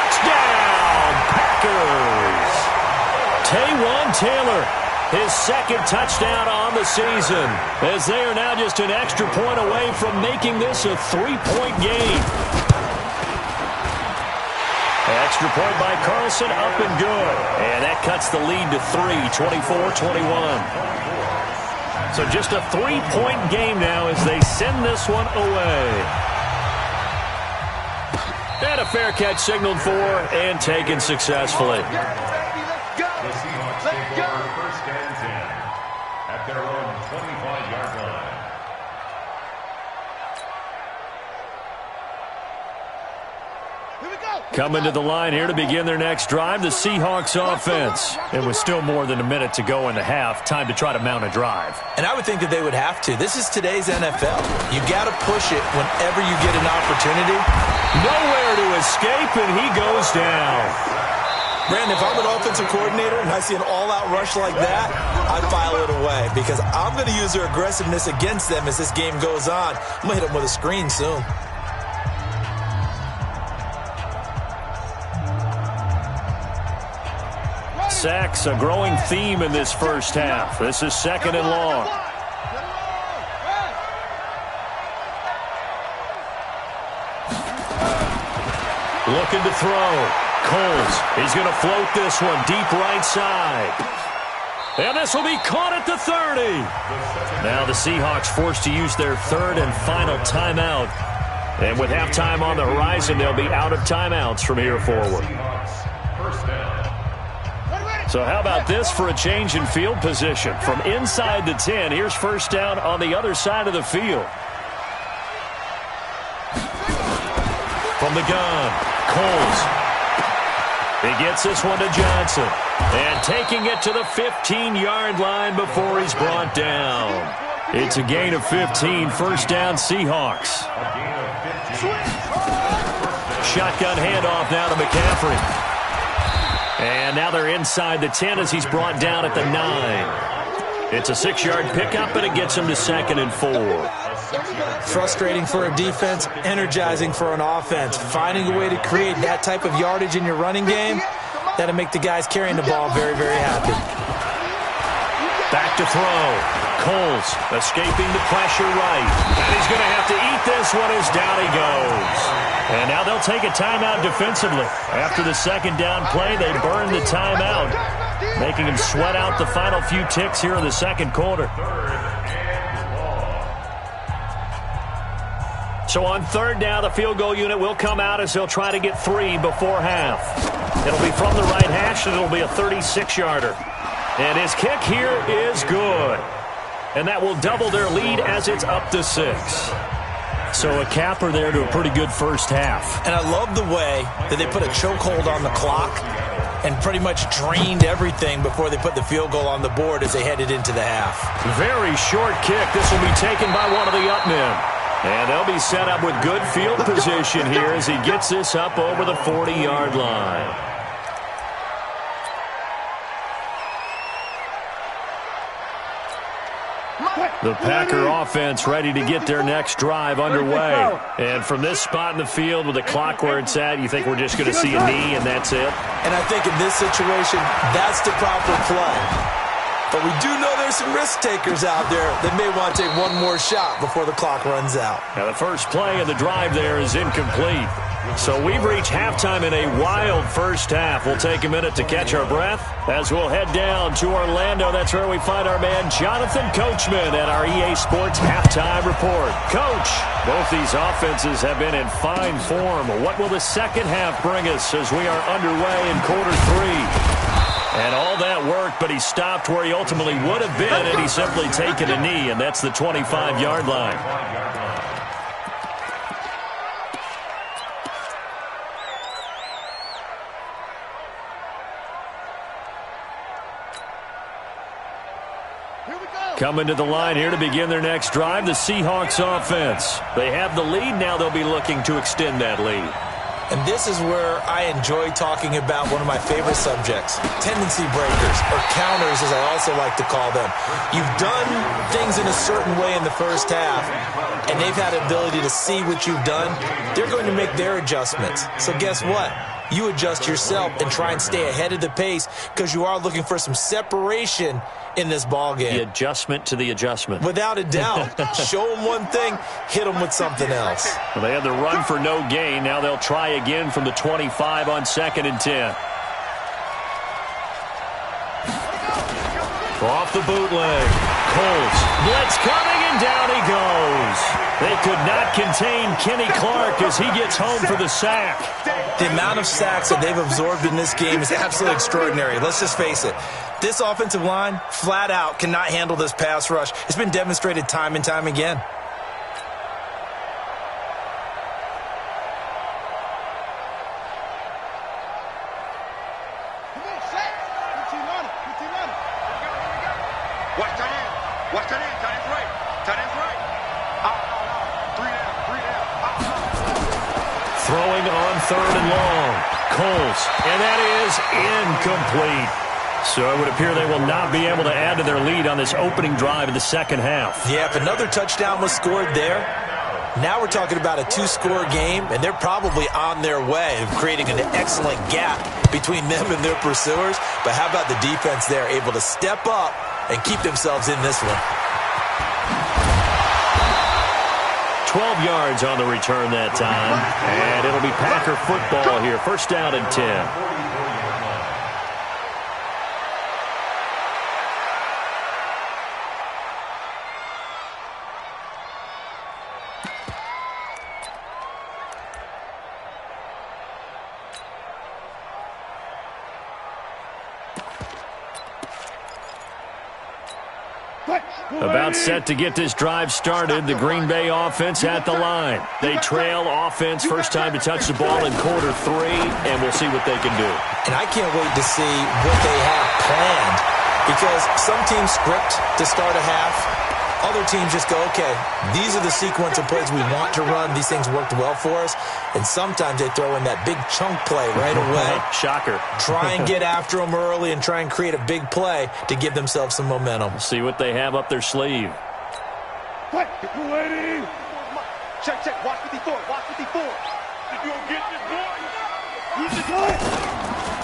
Packers. Taywan Taylor, his 2nd touchdown on the season, as they are now just an extra point away from making this a 3-point game. Extra point by Carlson, up and good. And that cuts the lead to 3, 24-21. So just a 3-point game now as they send this one away. And a fair catch signaled for and taken successfully. The Seahawks take over 1st and 10 at their own 25-yard line. Coming to the line here to begin their next drive, the Seahawks offense. It was still more than a minute to go in the half. Time to try to mount a drive. And I would think that they would have to. This is today's NFL. You got to push it whenever you get an opportunity. Nowhere to escape, and he goes down. Brandon, if I'm an offensive coordinator and I see an all-out rush like that, I'd file it away because I'm going to use their aggressiveness against them as this game goes on. I'm going to hit them with a screen soon. Sacks, a growing theme in this first half. This is 2nd and long. Looking to throw. Coles, he's going to float this one deep right side. And this will be caught at the 30. Now the Seahawks forced to use their 3rd and final timeout. And with halftime on the horizon, they'll be out of timeouts from here forward. First down. So how about this for a change in field position? From inside the 10, here's 1st down on the other side of the field. From the gun, Coles. He gets this one to Johnson. And taking it to the 15-yard line before he's brought down. It's a gain of 15, 1st down Seahawks. Shotgun handoff now to McCaffrey. And now they're inside the 10 as he's brought down at the 9. It's a 6-yard pickup, and it gets him to 2nd and 4. Frustrating for a defense, energizing for an offense. Finding a way to create that type of yardage in your running game, that'll make the guys carrying the ball very, very happy. Back to throw. Coles escaping the pressure right. And he's going to have to eat this one as down he goes. And now they'll take a timeout defensively. After the 2nd down play, they burn the timeout, making him sweat out the final few ticks here in the 2nd quarter. So on 3rd down, the field goal unit will come out as they'll try to get 3 before half. It'll be from the right hash, and it'll be a 36-yarder. And his kick here is good. And that will double their lead as it's up to 6. So a capper there to a pretty good first half. And I love the way that they put a chokehold on the clock and pretty much drained everything before they put the field goal on the board as they headed into the half. Very short kick. This will be taken by one of the up men. And they'll be set up with good field position here as he gets this up over the 40-yard line. The Packer offense ready to get their next drive underway. And from this spot in the field with the clock where it's at, you think we're just going to see a knee and that's it? And I think in this situation, that's the proper play. But we do know there's some risk takers out there that may want to take one more shot before the clock runs out. Now the first play of the drive there is incomplete. So we've reached halftime in a wild first half. We'll take a minute to catch our breath as we'll head down to Orlando. That's where we find our man Jonathan Coachman at our EA Sports Halftime Report. Coach, both these offenses have been in fine form. What will the second half bring us as we are underway in quarter 3? And all that work, but he stopped where he ultimately would have been had he simply taken a knee, and that's the 25-yard line. Coming to the line here to begin their next drive, the Seahawks offense. They have the lead. Now they'll be looking to extend that lead. And this is where I enjoy talking about one of my favorite subjects, tendency breakers, or counters as I also like to call them. You've done things in a certain way in the first half, and they've had the ability to see what you've done. They're going to make their adjustments. So guess what? You adjust yourself and try and stay ahead of the pace because you are looking for some separation in this ball game. The adjustment to the adjustment. Without a doubt. Show them one thing, hit them with something else. Well, they had the run for no gain. Now they'll try again from the 25 on 2nd and 10. Off the bootleg. Colts. Blitz coming, and down he goes. They could not contain Kenny Clark as he gets home for the sack. The amount of sacks that they've absorbed in this game is absolutely extraordinary. Let's just face it. This offensive line, flat out, cannot handle this pass rush. It's been demonstrated time and time again. Watch tight end. Watch tight end. Tight end's right. Tight end's right. Out. 3 down. Throwing on 3rd and long. Coles. And that is incomplete. So it would appear they will not be able to add to their lead on this opening drive of the second half. Yeah, if another touchdown was scored there, now we're talking about a 2-score game, and they're probably on their way of creating an excellent gap between them and their pursuers. But how about the defense there, able to step up and keep themselves in this one? 12 yards on the return that time. And it'll be Packer football here. 1st down and 10. About set to get this drive started. The Green Bay offense at the line. They trail offense first time to touch the ball in quarter 3, and we'll see what they can do. And I can't wait to see what they have planned, because some teams script to start a half. Other teams just go, okay, these are the sequence of plays we want to run. These things worked well for us. And sometimes they throw in that big chunk play right away. Shocker. Try and get after them early and try and create a big play to give themselves some momentum. See what they have up their sleeve. Check. Watch 54. Watch 54. If you don't get this boy, use this line.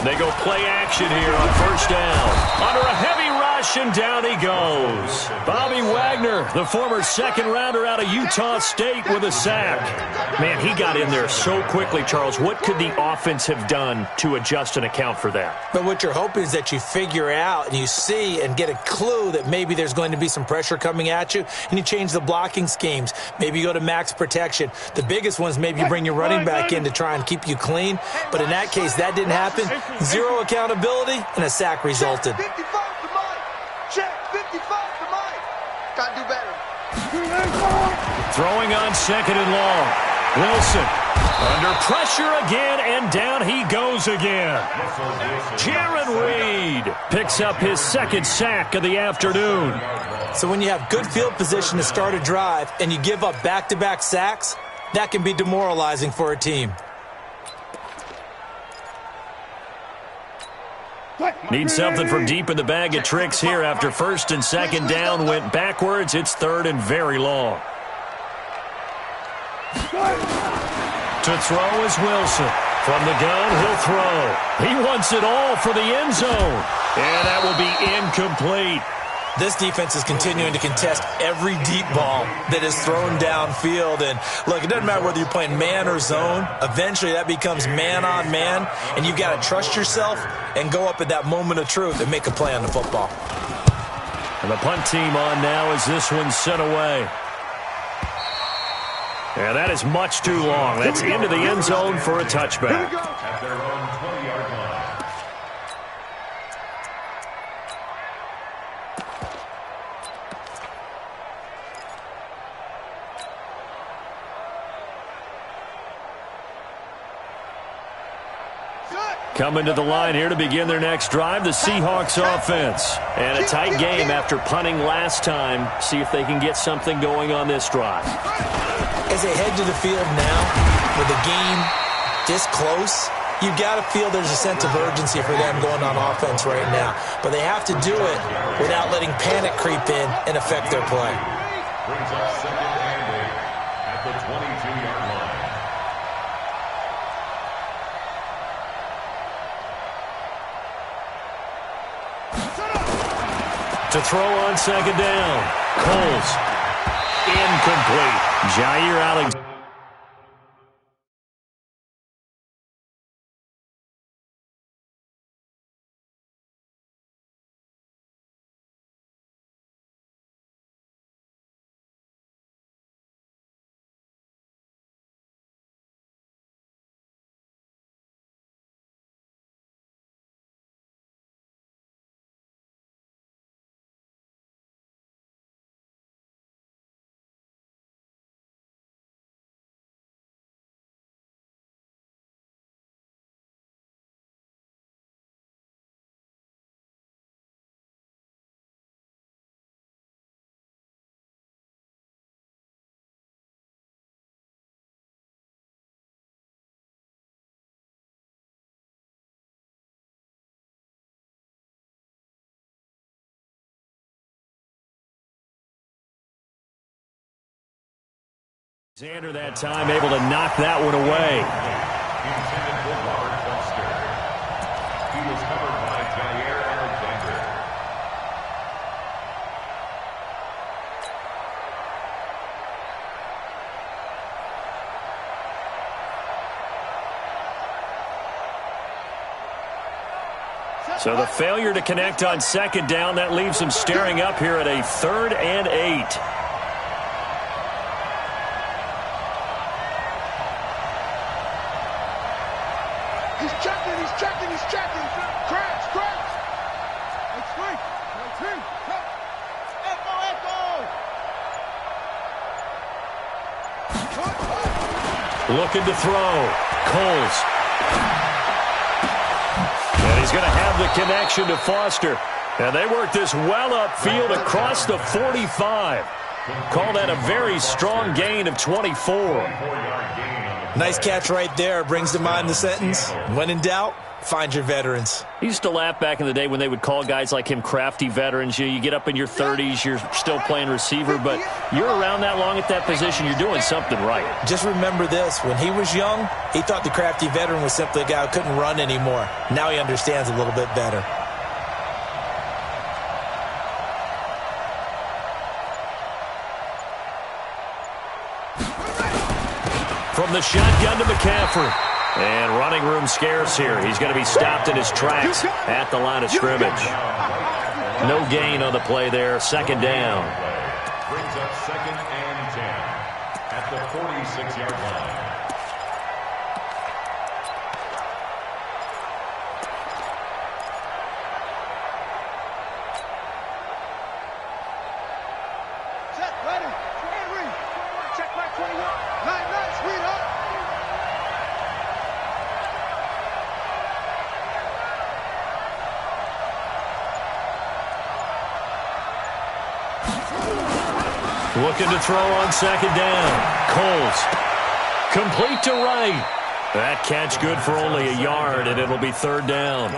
They go play action here on 1st down. Under a heavy rush, and down he goes. Bobby Wagner, the former 2nd rounder out of Utah State, with a sack. Man, he got in there so quickly, Charles. What could the offense have done to adjust and account for that? But what you're hoping is that you figure out and you see and get a clue that maybe there's going to be some pressure coming at you, and you change the blocking schemes. Maybe you go to max protection. The biggest ones, maybe you bring your running back in to try and keep you clean. But in that case, that didn't happen. 0 accountability, and a sack resulted. 55 to Mike. Check. 55 to Mike. Gotta do better. Throwing on 2nd and long. Wilson under pressure again, and down he goes again. Jaron Reed picks up his 2nd sack of the afternoon. So when you have good field position to start a drive and you give up back-to-back sacks, that can be demoralizing for a team. Need something from deep in the bag of tricks here after 1st and 2nd down went backwards. It's 3rd and very long. To throw is Wilson. From the gun, he'll throw. He wants it all for the end zone. And that will be incomplete. This defense is continuing to contest every deep ball that is thrown downfield. And, look, it doesn't matter whether you're playing man or zone. Eventually, that becomes man-on-man, and you've got to trust yourself and go up at that moment of truth and make a play on the football. And the punt team on now as this one's sent away. Yeah, that is much too long. That's into the end zone for a touchback. At their own 20-yard line. Coming to the line here to begin their next drive, the Seahawks offense. And a tight game after punting last time. See if they can get something going on this drive. As they head to the field now with the game this close, you got to feel there's a sense of urgency for them going on offense right now. But they have to do it without letting panic creep in and affect their play. Brings up second and 8 at the 22-yard line. To throw on second down. Coles. Incomplete. Jair Alexander. Alexander that time able to knock that one away. Intended for Robert Foster. He was covered by Jair Alexander. So the failure to connect on second down, that leaves them staring up here at a 3rd and 8. He's checking. Crash. Let's swing. Echo. Looking to throw. Coles. And he's going to have the connection to Foster. And they work this well upfield across the 45. Call that a very strong gain of 24. Nice catch right there. Brings to mind the sentence, when in doubt, find your veterans. He used to laugh back in the day when they would call guys like him crafty veterans. You get up in your 30s, you're still playing receiver, but you're around that long at that position, you're doing something right. Just remember this. When he was young, he thought the crafty veteran was simply a guy who couldn't run anymore. Now he understands a little bit better. From the shotgun to McCaffrey. And running room scarce here. He's going to be stopped in his tracks at the line of scrimmage. No gain on the play there. Second down. Brings up second and 10 at the 46-yard line. Set, ready. Check back 21. 9, sweet up. Looking to throw on second down. Coles. Complete to right. That catch good for only a yard, and it'll be third down.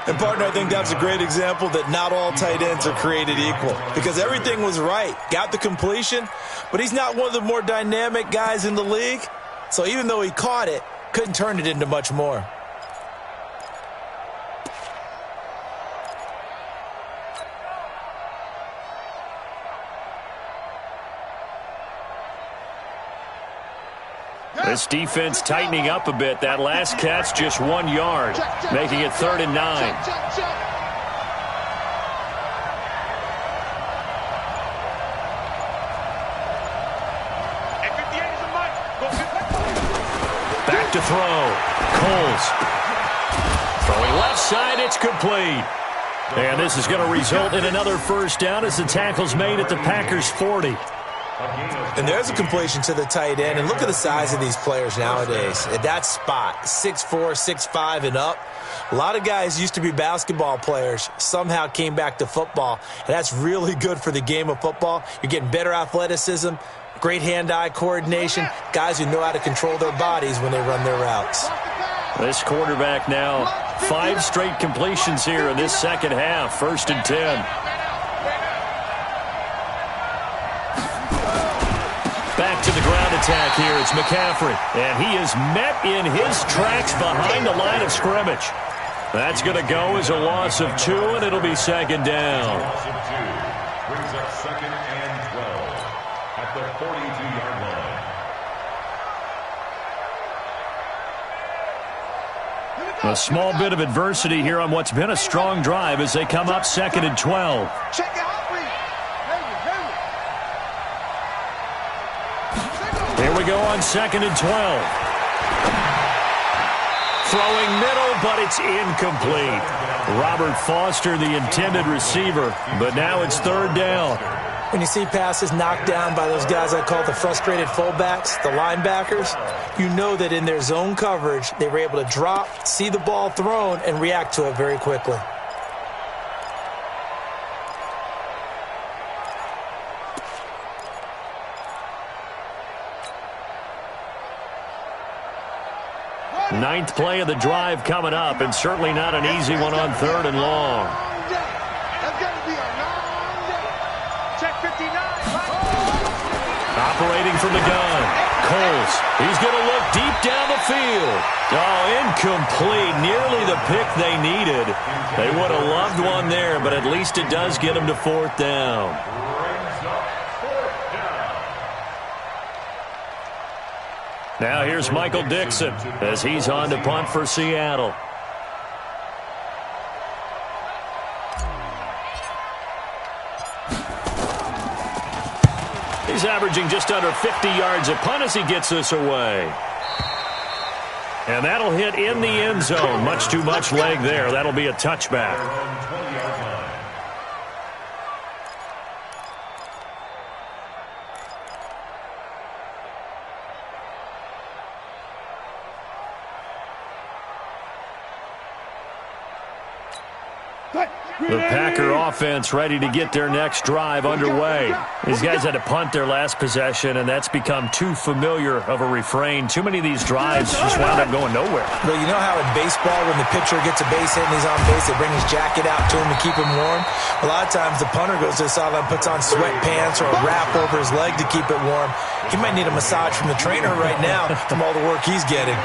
And, partner, I think that's a great example that not all tight ends are created equal, because everything was right. Got the completion, but he's not one of the more dynamic guys in the league. So even though he caught it, couldn't turn it into much more. This defense tightening up a bit. That last catch just 1 yard, making it 3rd and 9. Back to throw. Coles. Throwing left side, it's complete. And this is going to result in another first down as the tackle's made at the Packers' 40. And there's a completion to the tight end. And look at the size of these players nowadays. At that spot, 6'4", 6'5", and up. A lot of guys used to be basketball players, somehow came back to football. And that's really good for the game of football. You're getting better athleticism, Great hand-eye coordination. Guys who know how to control their bodies when they run their routes. This quarterback now, 5 straight completions here in this second half. 1st and 10. Back to the ground attack here. It's McCaffrey. And he is met in his tracks behind the line of scrimmage. That's going to go as a loss of 2, and it'll be 2nd down. Loss of 2 brings up 2nd and 12 at the 42-yard line. A small bit of adversity here on what's been a strong drive as they come up 2nd and 12. Here we go on 2nd and 12. Throwing middle, but it's incomplete. Robert Foster, the intended receiver, but now it's 3rd down. When you see passes knocked down by those guys I call the frustrated fullbacks, the linebackers, you know that in their zone coverage, they were able to drop, see the ball thrown, and react to it very quickly. Ninth play of the drive coming up, and certainly not an easy one on 3rd and long. Operating from the gun, Coles. He's going to look deep down the field. Oh, incomplete. Nearly the pick they needed. They would have loved one there, but at least it does get them to 4th down. Now here's Michael Dixon as he's on to punt for Seattle. He's averaging just under 50 yards a punt as he gets this away. And that'll hit in the end zone. Much too much leg there. That'll be a touchback. The Packer offense ready to get their next drive underway. These guys had to punt their last possession, and that's become too familiar of a refrain. Too many of these drives just wound up going nowhere. Well, you know how in baseball, when the pitcher gets a base hit and he's on base, they bring his jacket out to him to keep him warm? A lot of times the punter goes to the sideline, puts on sweatpants or a wrap over his leg to keep it warm. He might need a massage from the trainer right now from all the work he's getting.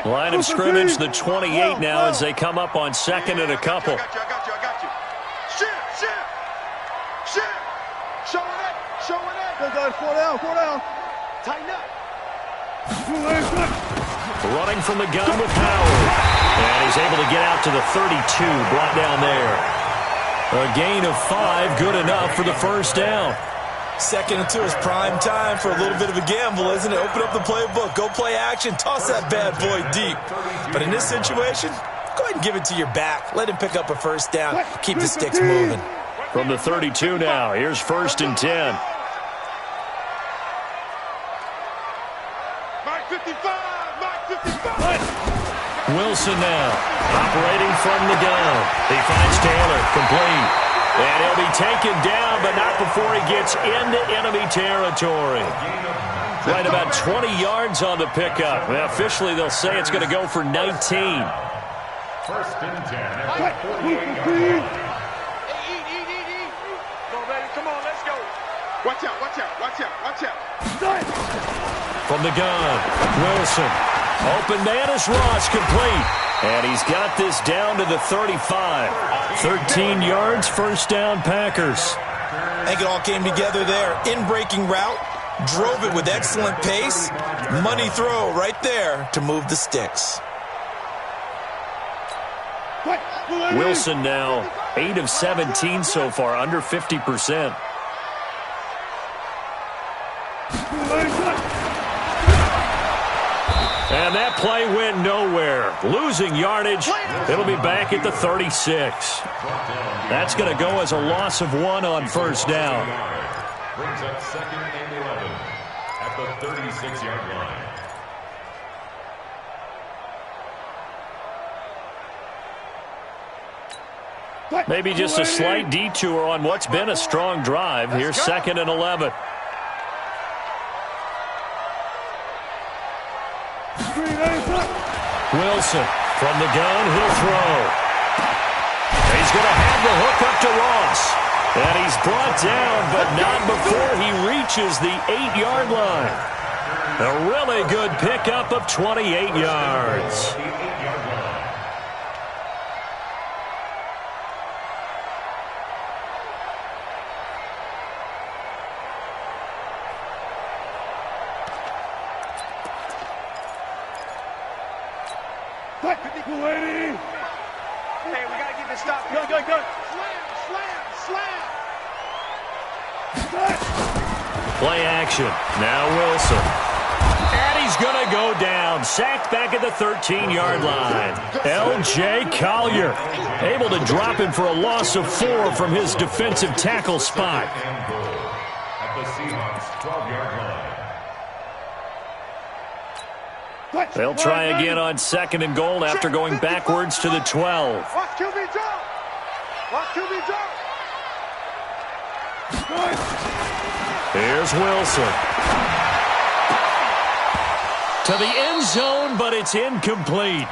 Line of scrimmage, the 28 now as they come up on 2nd and a couple. I got you. Shift. Showing it. 4 down. Tighten up. Running from the gun with Howard. And he's able to get out to the 32, brought down there. A gain of 5, good enough for the 1st down. 2nd and 2 is prime time for a little bit of a gamble, isn't it? Open up the playbook, go play action, toss that bad boy deep. But in this situation, go ahead and give it to your back. Let him pick up a 1st down. Keep the sticks moving. From the 32 now, here's 1st and 10. Mike 55. Wilson now, operating from the gun. He finds Taylor, complete. And he'll be taken down, but not before he gets into enemy territory. Right about 20 yards on the pickup. Well, officially, they'll say it's going to go for 19. 1st and 10 at the 48-yard line. Come on, let's go. Watch out. From the gun, Wilson. Open man is Ross, complete. And he's got this down to the 35. 13 yards, 1st down, Packers. I think it all came together there. In-breaking route, drove it with excellent pace. Money throw right there to move the sticks. Wilson now 8 of 17 so far, under 50%. And that play went nowhere. Losing yardage. It'll be back at the 36. That's going to go as a loss of 1 on 1st down. Brings up 2nd and 11 at the 36-yard line. Maybe just a slight detour on what's been a strong drive. Here's 2nd and 11. Wilson from the gun, he'll throw. He's going to have the hook up to Ross. And he's brought down, but not before he reaches the 8-yard line. A really good pickup of 28 yards. Hey, we got to get this stop. Go. Slam. Play action. Now Wilson. And he's going to go down. Sacked back at the 13-yard line. L.J. Collier able to drop him for a loss of 4 from his defensive tackle spot. At the Seahawks 12-yard line. They'll try again on 2nd and goal after going backwards to the 12. Watch QB jump. Here's Wilson. To the end zone, but it's incomplete.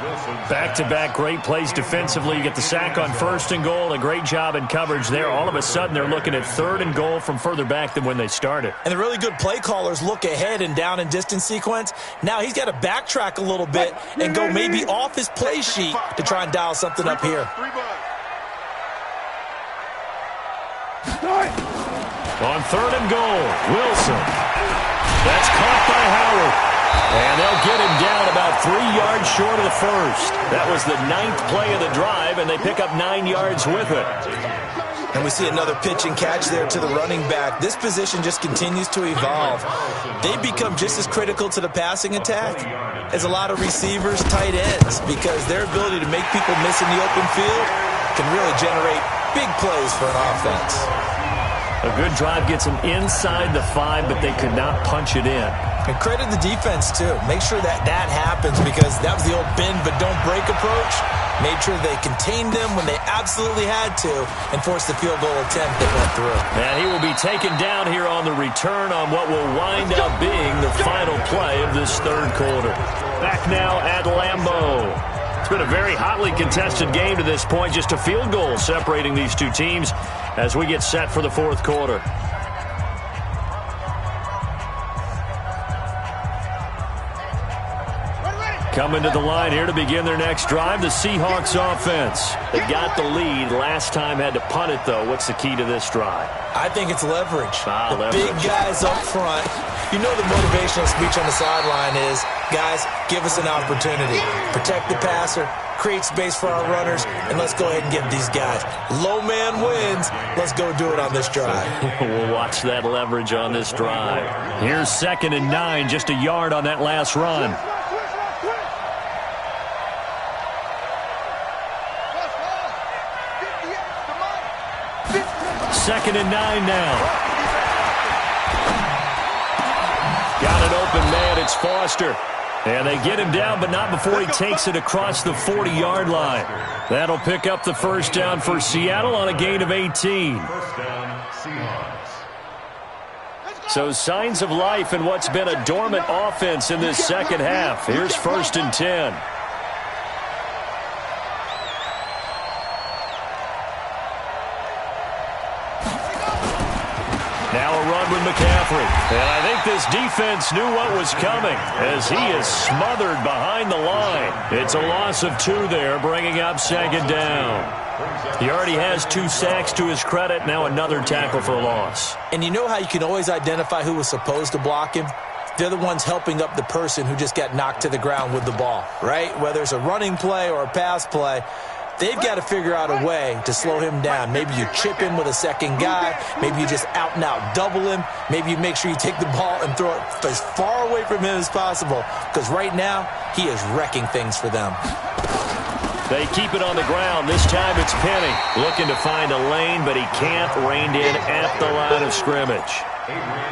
Back-to-back great plays defensively. You get the sack on 1st and goal. A great job in coverage there. All of a sudden, they're looking at 3rd and goal from further back than when they started. And the really good play callers look ahead and down and distance sequence. Now he's got to backtrack a little bit and go maybe off his play sheet to try and dial something up here. On 3rd and goal, Wilson. That's caught by Howard. And they'll get him down about 3 yards short of the first. That was the 9th play of the drive, and they pick up 9 yards with it. And we see another pitch and catch there to the running back. This position just continues to evolve. They become just as critical to the passing attack as a lot of receivers, tight ends, because their ability to make people miss in the open field can really generate big plays for an offense. A good drive gets them inside the 5, but they could not punch it in. And credit the defense, too. Make sure that happens, because that was the old bend but don't break approach. Made sure they contained them when they absolutely had to and forced the field goal attempt that went through. And he will be taken down here on the return on what will wind up being the final play of this 3rd quarter. Back now at Lambeau. It's been a very hotly contested game to this point. Just a field goal separating these two teams as we get set for the 4th quarter. Coming to the line here to begin their next drive, the Seahawks offense. They got the lead. Last time had to punt it, though. What's the key to this drive? I think it's leverage. Leverage. Big guys up front. You know the motivational speech on the sideline is, guys, give us an opportunity. Protect the passer, create space for our runners, and let's go ahead and give these guys. Low man wins. Let's go do it on this drive. We'll watch that leverage on this drive. Here's 2nd and 9, just a yard on that last run. 2nd and 9 now. Got an open man. It's Foster. And they get him down, but not before he takes it across the 40-yard line. That'll pick up the 1st down for Seattle on a gain of 18. 1st down, Seahawks. So signs of life in what's been a dormant offense in this 2nd half. Here's 1st and 10. Now a run with McCaffrey. And I think this defense knew what was coming as he is smothered behind the line. It's a loss of 2 there, bringing up 2nd down. He already has 2 sacks to his credit. Now another tackle for a loss. And you know how you can always identify who was supposed to block him? They're the ones helping up the person who just got knocked to the ground with the ball, right? Whether it's a running play or a pass play, they've got to figure out a way to slow him down. Maybe you chip him with a second guy. Maybe you just out-and-out double him. Maybe you make sure you take the ball and throw it as far away from him as possible, because right now he is wrecking things for them. They keep it on the ground. This time it's Penny looking to find a lane, but he can't. Reined in at the line of scrimmage.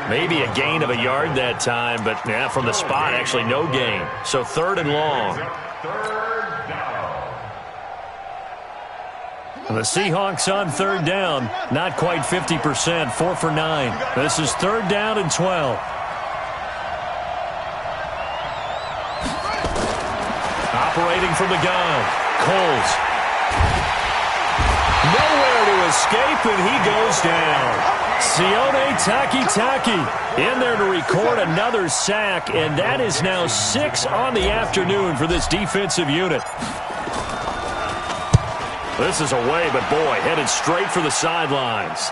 Maybe a gain of a yard that time, but yeah, from the spot, actually no gain. So 3rd and long. 3rd down. The Seahawks on third down, not quite 50%, 4 for 9. This is third down and 12. Operating from the gun, Coles. Nowhere to escape, and he goes down. Sione Takitaki in there to record another sack, and that is now 6 on the afternoon for this defensive unit. This is away, but boy, headed straight for the sidelines.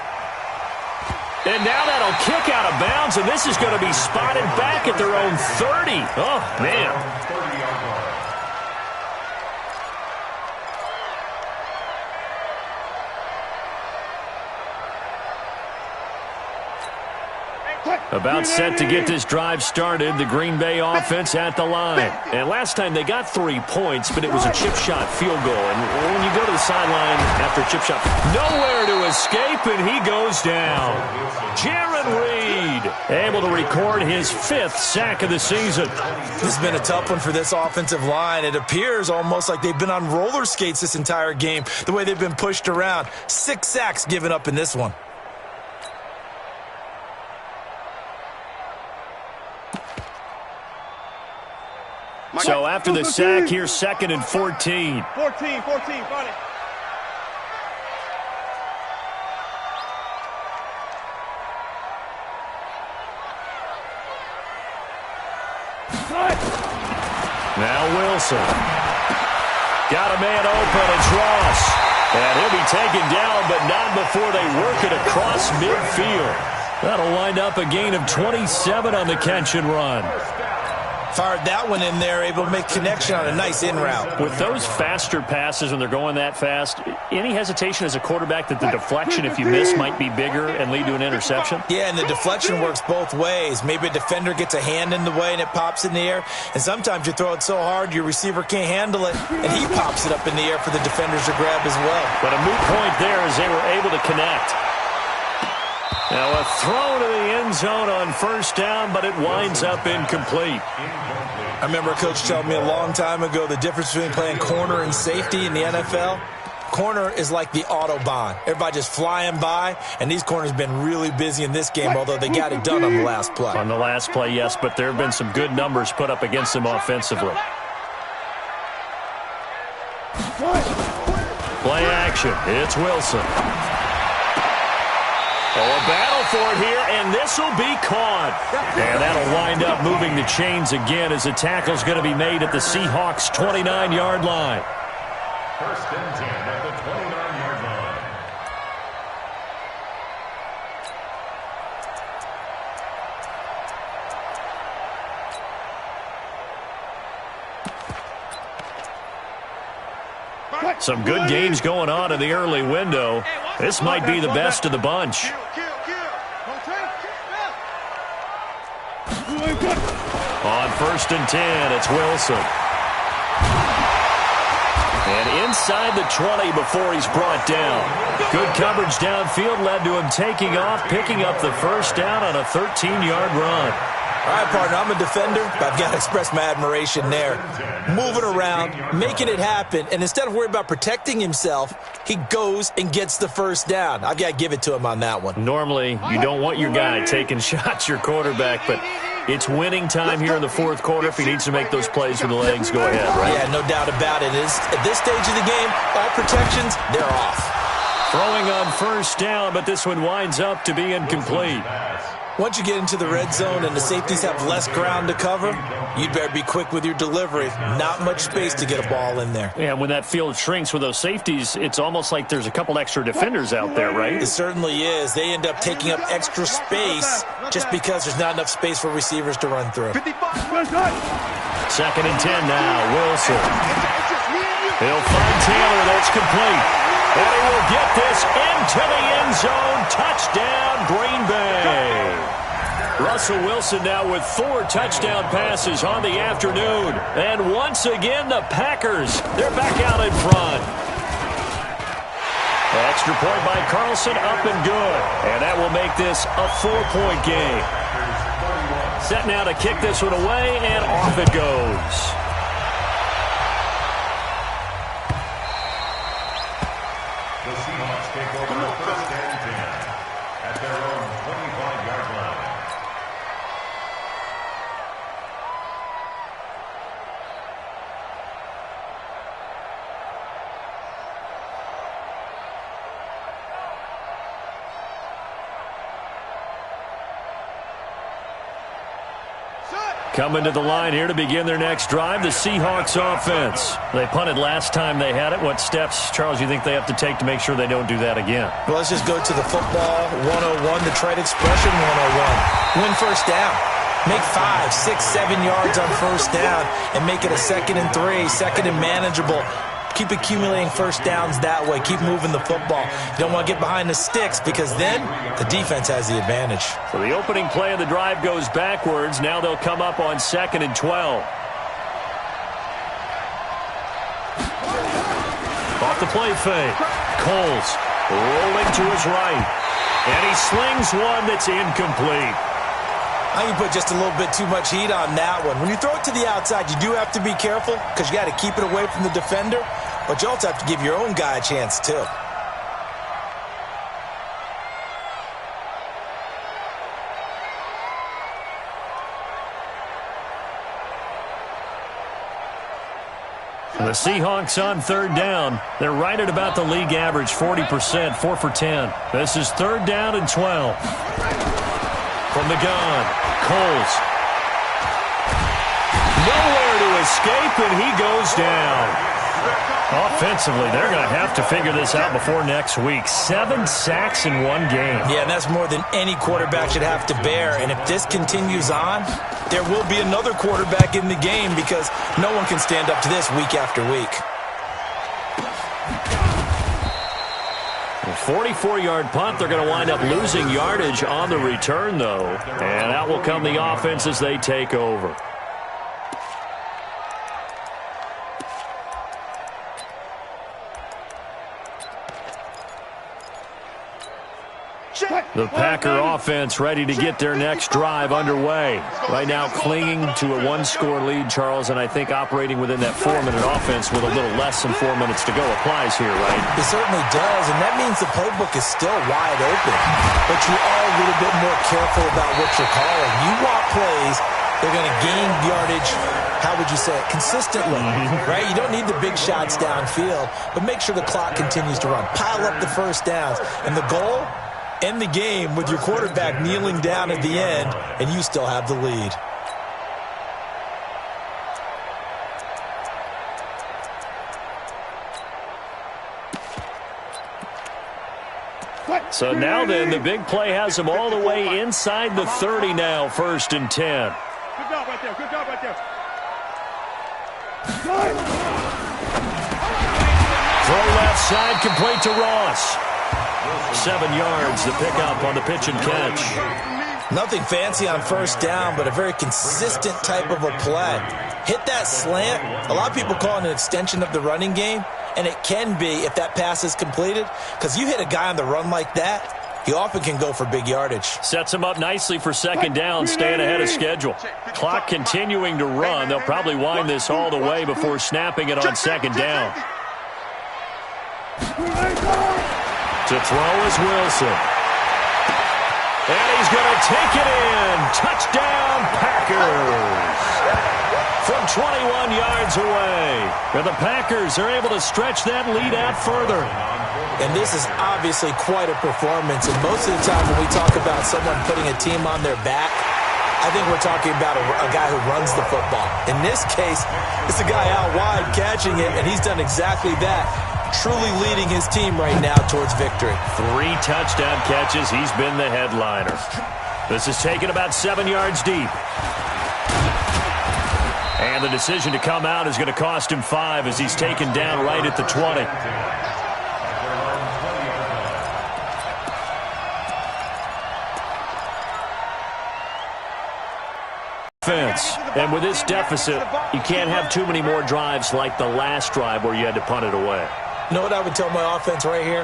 And now that'll kick out of bounds, and this is going to be spotted back at their own 30. Oh, man. About set to get this drive started, the Green Bay offense at the line. And last time they got 3 points, but it was a chip shot field goal. And when you go to the sideline after a chip shot, nowhere to escape, and he goes down. Jaron Reed able to record his 5th sack of the season. This has been a tough one for this offensive line. It appears almost like they've been on roller skates this entire game, the way they've been pushed around. 6 sacks given up in this one. So after the sack, here's 2nd and 14. 14, got it. Now Wilson. Got a man open, it's Ross. And he'll be taken down, but not before they work it across midfield. That'll wind up a gain of 27 on the catch and run. Fired that one in there, able to make connection on a nice in route. With those faster passes when they're going that fast, any hesitation as a quarterback that the deflection, if you miss, might be bigger and lead to an interception? Yeah, and the deflection works both ways. Maybe a defender gets a hand in the way and it pops in the air. And sometimes you throw it so hard your receiver can't handle it, and he pops it up in the air for the defenders to grab as well. But a moot point there as they were able to connect. Now a throw to the end zone on first down, but it winds up incomplete. I remember a coach telling me a long time ago the difference between playing corner and safety in the NFL. Corner is like the Autobahn. Everybody just flying by, and these corners have been really busy in this game, although they got it done on the last play. On the last play, yes, but there have been some good numbers put up against them offensively. Play action. It's Wilson. Oh, a battle for it here, and this will be caught. And that'll wind up moving the chains again as the tackle's going to be made at the Seahawks' 29-yard line. 1st and 10 at the 29-yard line. Some good games going on in the early window. This might be the best of the bunch. On 1st and 10, it's Wilson. And inside the 20 before he's brought down. Good coverage downfield led to him taking off, picking up the first down on a 13-yard run. All right, partner, I'm a defender, but I've got to express my admiration there. Moving around, making it happen, and instead of worrying about protecting himself, he goes and gets the first down. I've got to give it to him on that one. Normally, you don't want your guy taking shots, your quarterback, but it's winning time here in the 4th quarter. If he needs to make those plays with the legs, go ahead, right? Yeah, no doubt about it. At this stage of the game, all protections, they're off. Throwing on first down, but this one winds up to be incomplete. Once you get into the red zone and the safeties have less ground to cover, you'd better be quick with your delivery. Not much space to get a ball in there. Yeah, when that field shrinks with those safeties, it's almost like there's a couple extra defenders out there, right? It certainly is. They end up taking up extra space just because there's not enough space for receivers to run through. 2nd and 10 now, Wilson. He'll find Taylor, that's complete. And he will get this into the end zone. Touchdown, Green Bay. Russell Wilson now with 4 touchdown passes on the afternoon. And once again, the Packers, they're back out in front. Extra point by Carlson, up and good. And that will make this a 4-point game. Set now to kick this one away, and off it goes. 9 Coming to the line here to begin their next drive, the Seahawks offense. They punted last time they had it. What steps, Charles, you think they have to take to make sure they don't do that again? Well, let's just go to the football 101, the trade expression 101. Win first down. Make 5, 6, 7 yards on first down and make it a 2nd and 3, 2nd and manageable. Keep accumulating first downs that way. Keep moving the football. You don't want to get behind the sticks because then the defense has the advantage. So the opening play of the drive goes backwards. Now they'll come up on 2nd and 12. Off the play fake. Coles rolling to his right. And he slings one that's incomplete. I think you put just a little bit too much heat on that one. When you throw it to the outside, you do have to be careful because you got to keep it away from the defender, but you also have to give your own guy a chance too. The Seahawks on 3rd down. They're right at about the league average, 40%, 4 for 10. This is 3rd down and 12. From the gun, Coles. Nowhere to escape, and he goes down. Offensively, they're going to have to figure this out before next week. 7 sacks in one game. Yeah, and that's more than any quarterback should have to bear. And if this continues on, there will be another quarterback in the game because no one can stand up to this week after week. A 44-yard punt. They're going to wind up losing yardage on the return, though. And out will come the offense as they take over. The Packer offense ready to get their next drive underway. Right now clinging to a 1-score lead, Charles, and I think operating within that 4-minute offense with a little less than 4 minutes to go applies here, right? It certainly does, and that means the playbook is still wide open. But you are a little bit more careful about what you're calling. You want plays, they're going to gain yardage, how would you say it, consistently, right? You don't need the big shots downfield, but make sure the clock continues to run. Pile up the first downs, and the goal, end the game with your quarterback kneeling down at the end, and you still have the lead. So now then, the big play has them all the way inside the 30 now, 1st and 10. Good job right there. Good job right there. Throw left side, complete to Ross. 7 yards, the pickup on the pitch and catch. Nothing fancy on first down, but a very consistent type of a play. Hit that slant. A lot of people call it an extension of the running game, and it can be if that pass is completed, because you hit a guy on the run like that, he often can go for big yardage. Sets him up nicely for 2nd down, staying ahead of schedule. Clock continuing to run. They'll probably wind this all the way before snapping it on 2nd down. To throw is Wilson. And he's going to take it in. Touchdown, Packers. From 21 yards away. And the Packers are able to stretch that lead out further. And this is obviously quite a performance. And most of the time when we talk about someone putting a team on their back, I think we're talking about a guy who runs the football. In this case, it's a guy out wide catching it, and he's done exactly that. Truly leading his team right now towards victory. 3 touchdown catches. He's been the headliner. This is taken about 7 yards deep. And the decision to come out is going to cost him 5 as he's taken down right at the 20. And with this deficit, you can't have too many more drives like the last drive where you had to punt it away. You know what I would tell my offense right here?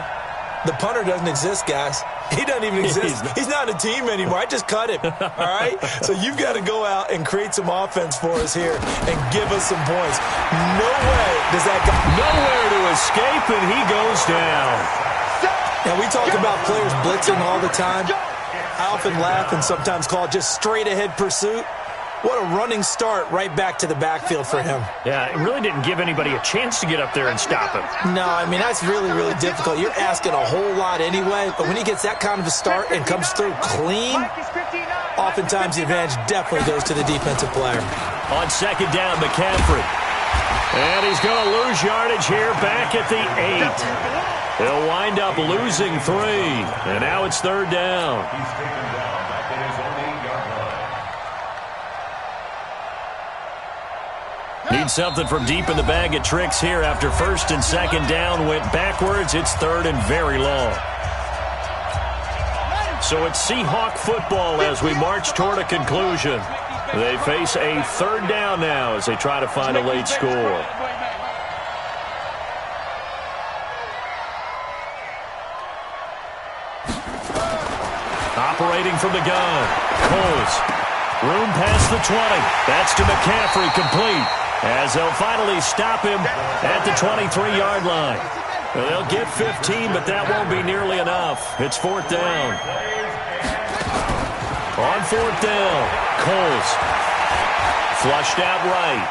The punter doesn't exist, guys. He doesn't even exist. He's not a team anymore. I just cut him, all right? So you've got to go out and create some offense for us here and give us some points. No way does that guy... Nowhere to escape, and he goes down. Now, we talk about players blitzing all the time. I often laugh and sometimes call it just straight-ahead pursuit. What a running start right back to the backfield for him. Yeah, it really didn't give anybody a chance to get up there and stop him. No, I mean, that's really, really difficult. You're asking a whole lot anyway, but when he gets that kind of a start and comes through clean, oftentimes the advantage definitely goes to the defensive player. On second down, McCaffrey. And he's going to lose yardage here back at the 8. He'll wind up losing 3. And now it's third down. He's taken down back at his own 8-yard line. Need something from deep in the bag of tricks here after first and second down went backwards. It's third and very long. So it's Seahawk football as we march toward a conclusion. They face a third down now as they try to find a late score. Operating from the gun, Coles. Room past the 20. That's to McCaffrey, complete. As they'll finally stop him at the 23-yard line. They'll get 15, but that won't be nearly enough. It's fourth down. On fourth down, Coles. Flushed out right.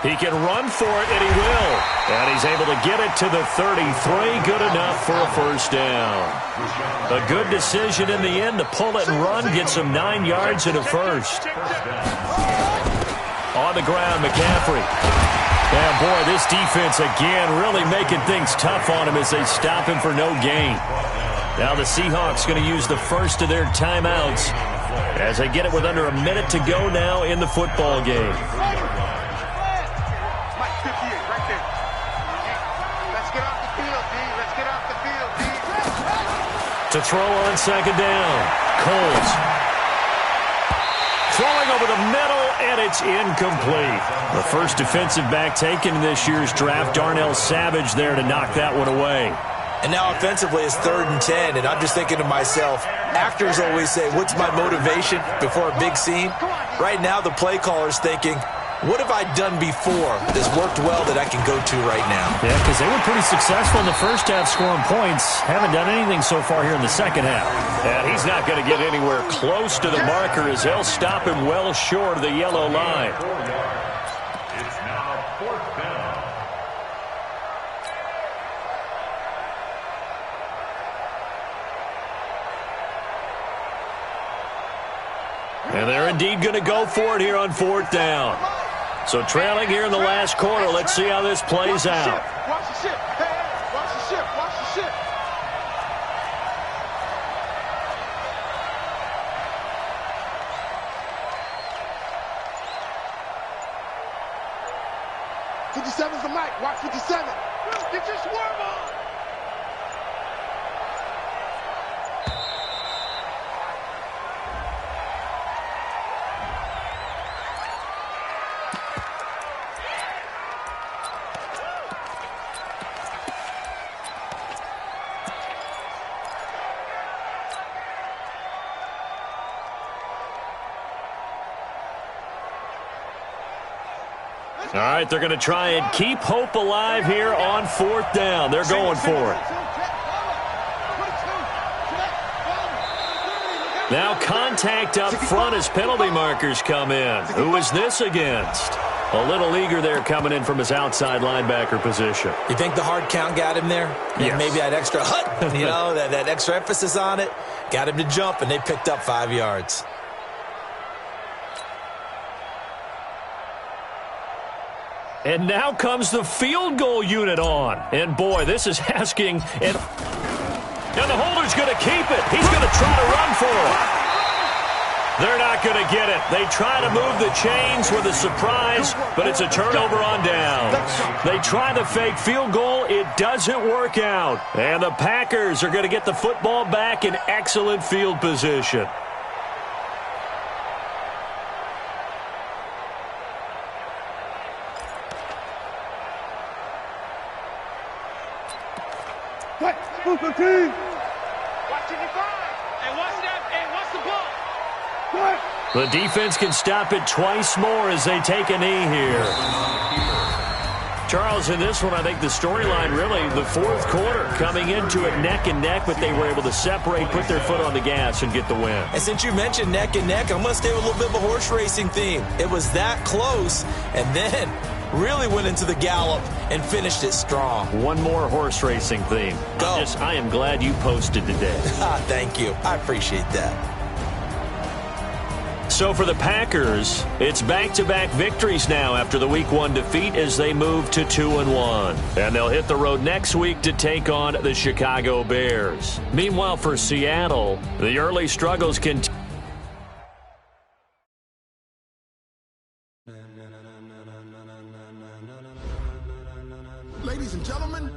He can run for it, and he will. And he's able to get it to the 33. Good enough for a first down. A good decision in the end to pull it and run, get some 9 yards and a first. On the ground, McCaffrey. And boy, this defense again really making things tough on him as they stop him for no gain. Now the Seahawks going to use the first of their timeouts as they get it with under a minute to go now in the football game. To throw on second down, Coles. Throwing over the middle, and it's incomplete. The first defensive back taken in this year's draft, Darnell Savage there to knock that one away. And now offensively it's 3rd and 10, and I'm just thinking to myself, actors always say, what's my motivation before a big scene? Right now the play caller's thinking, what have I done before that's worked well that I can go to right now? Yeah, because they were pretty successful in the first half scoring points. Haven't done anything so far here in the second half. And he's not going to get anywhere close to the marker as they'll stop him well short of the yellow line. It's now fourth down. And they're indeed going to go for it here on fourth down. So trailing here in the last quarter. Let's see how this plays out. Watch the ship. Hey, watch the ship. Watch the ship. '57's the mic. Watch 57. Get your swerve on. All right, they're going to try and keep hope alive here on fourth down. They're going for it. Now contact up front as penalty markers come in. Who is this against? A little eager there coming in from his outside linebacker position. You think the hard count got him there? Yes. Maybe that extra that extra emphasis on it got him to jump, and they picked up 5 yards. And now comes the field goal unit on. And boy, this is asking. And the holder's going to keep it. He's going to try to run for it. They're not going to get it. They try to move the chains with a surprise, but it's a turnover on downs. They try the fake field goal. It doesn't work out. And the Packers are going to get the football back in excellent field position. Watch the team. Watch it and watch that. And watch the ball. The defense can stop it twice more as they take a knee here. Charles, in this one, I think the storyline really, the fourth quarter, coming into it neck and neck, but they were able to separate, put their foot on the gas, and get the win. And since you mentioned neck and neck, I'm going to stay with a little bit of a horse racing theme. It was that close, and then really went into the gallop and finished it strong. One more horse racing theme. Go. I am glad you posted today. Thank you. I appreciate that. So for the Packers, it's back-to-back victories now after the Week 1 defeat as they move to 2-1. And they'll hit the road next week to take on the Chicago Bears. Meanwhile, for Seattle, the early struggles continue. Ladies and gentlemen,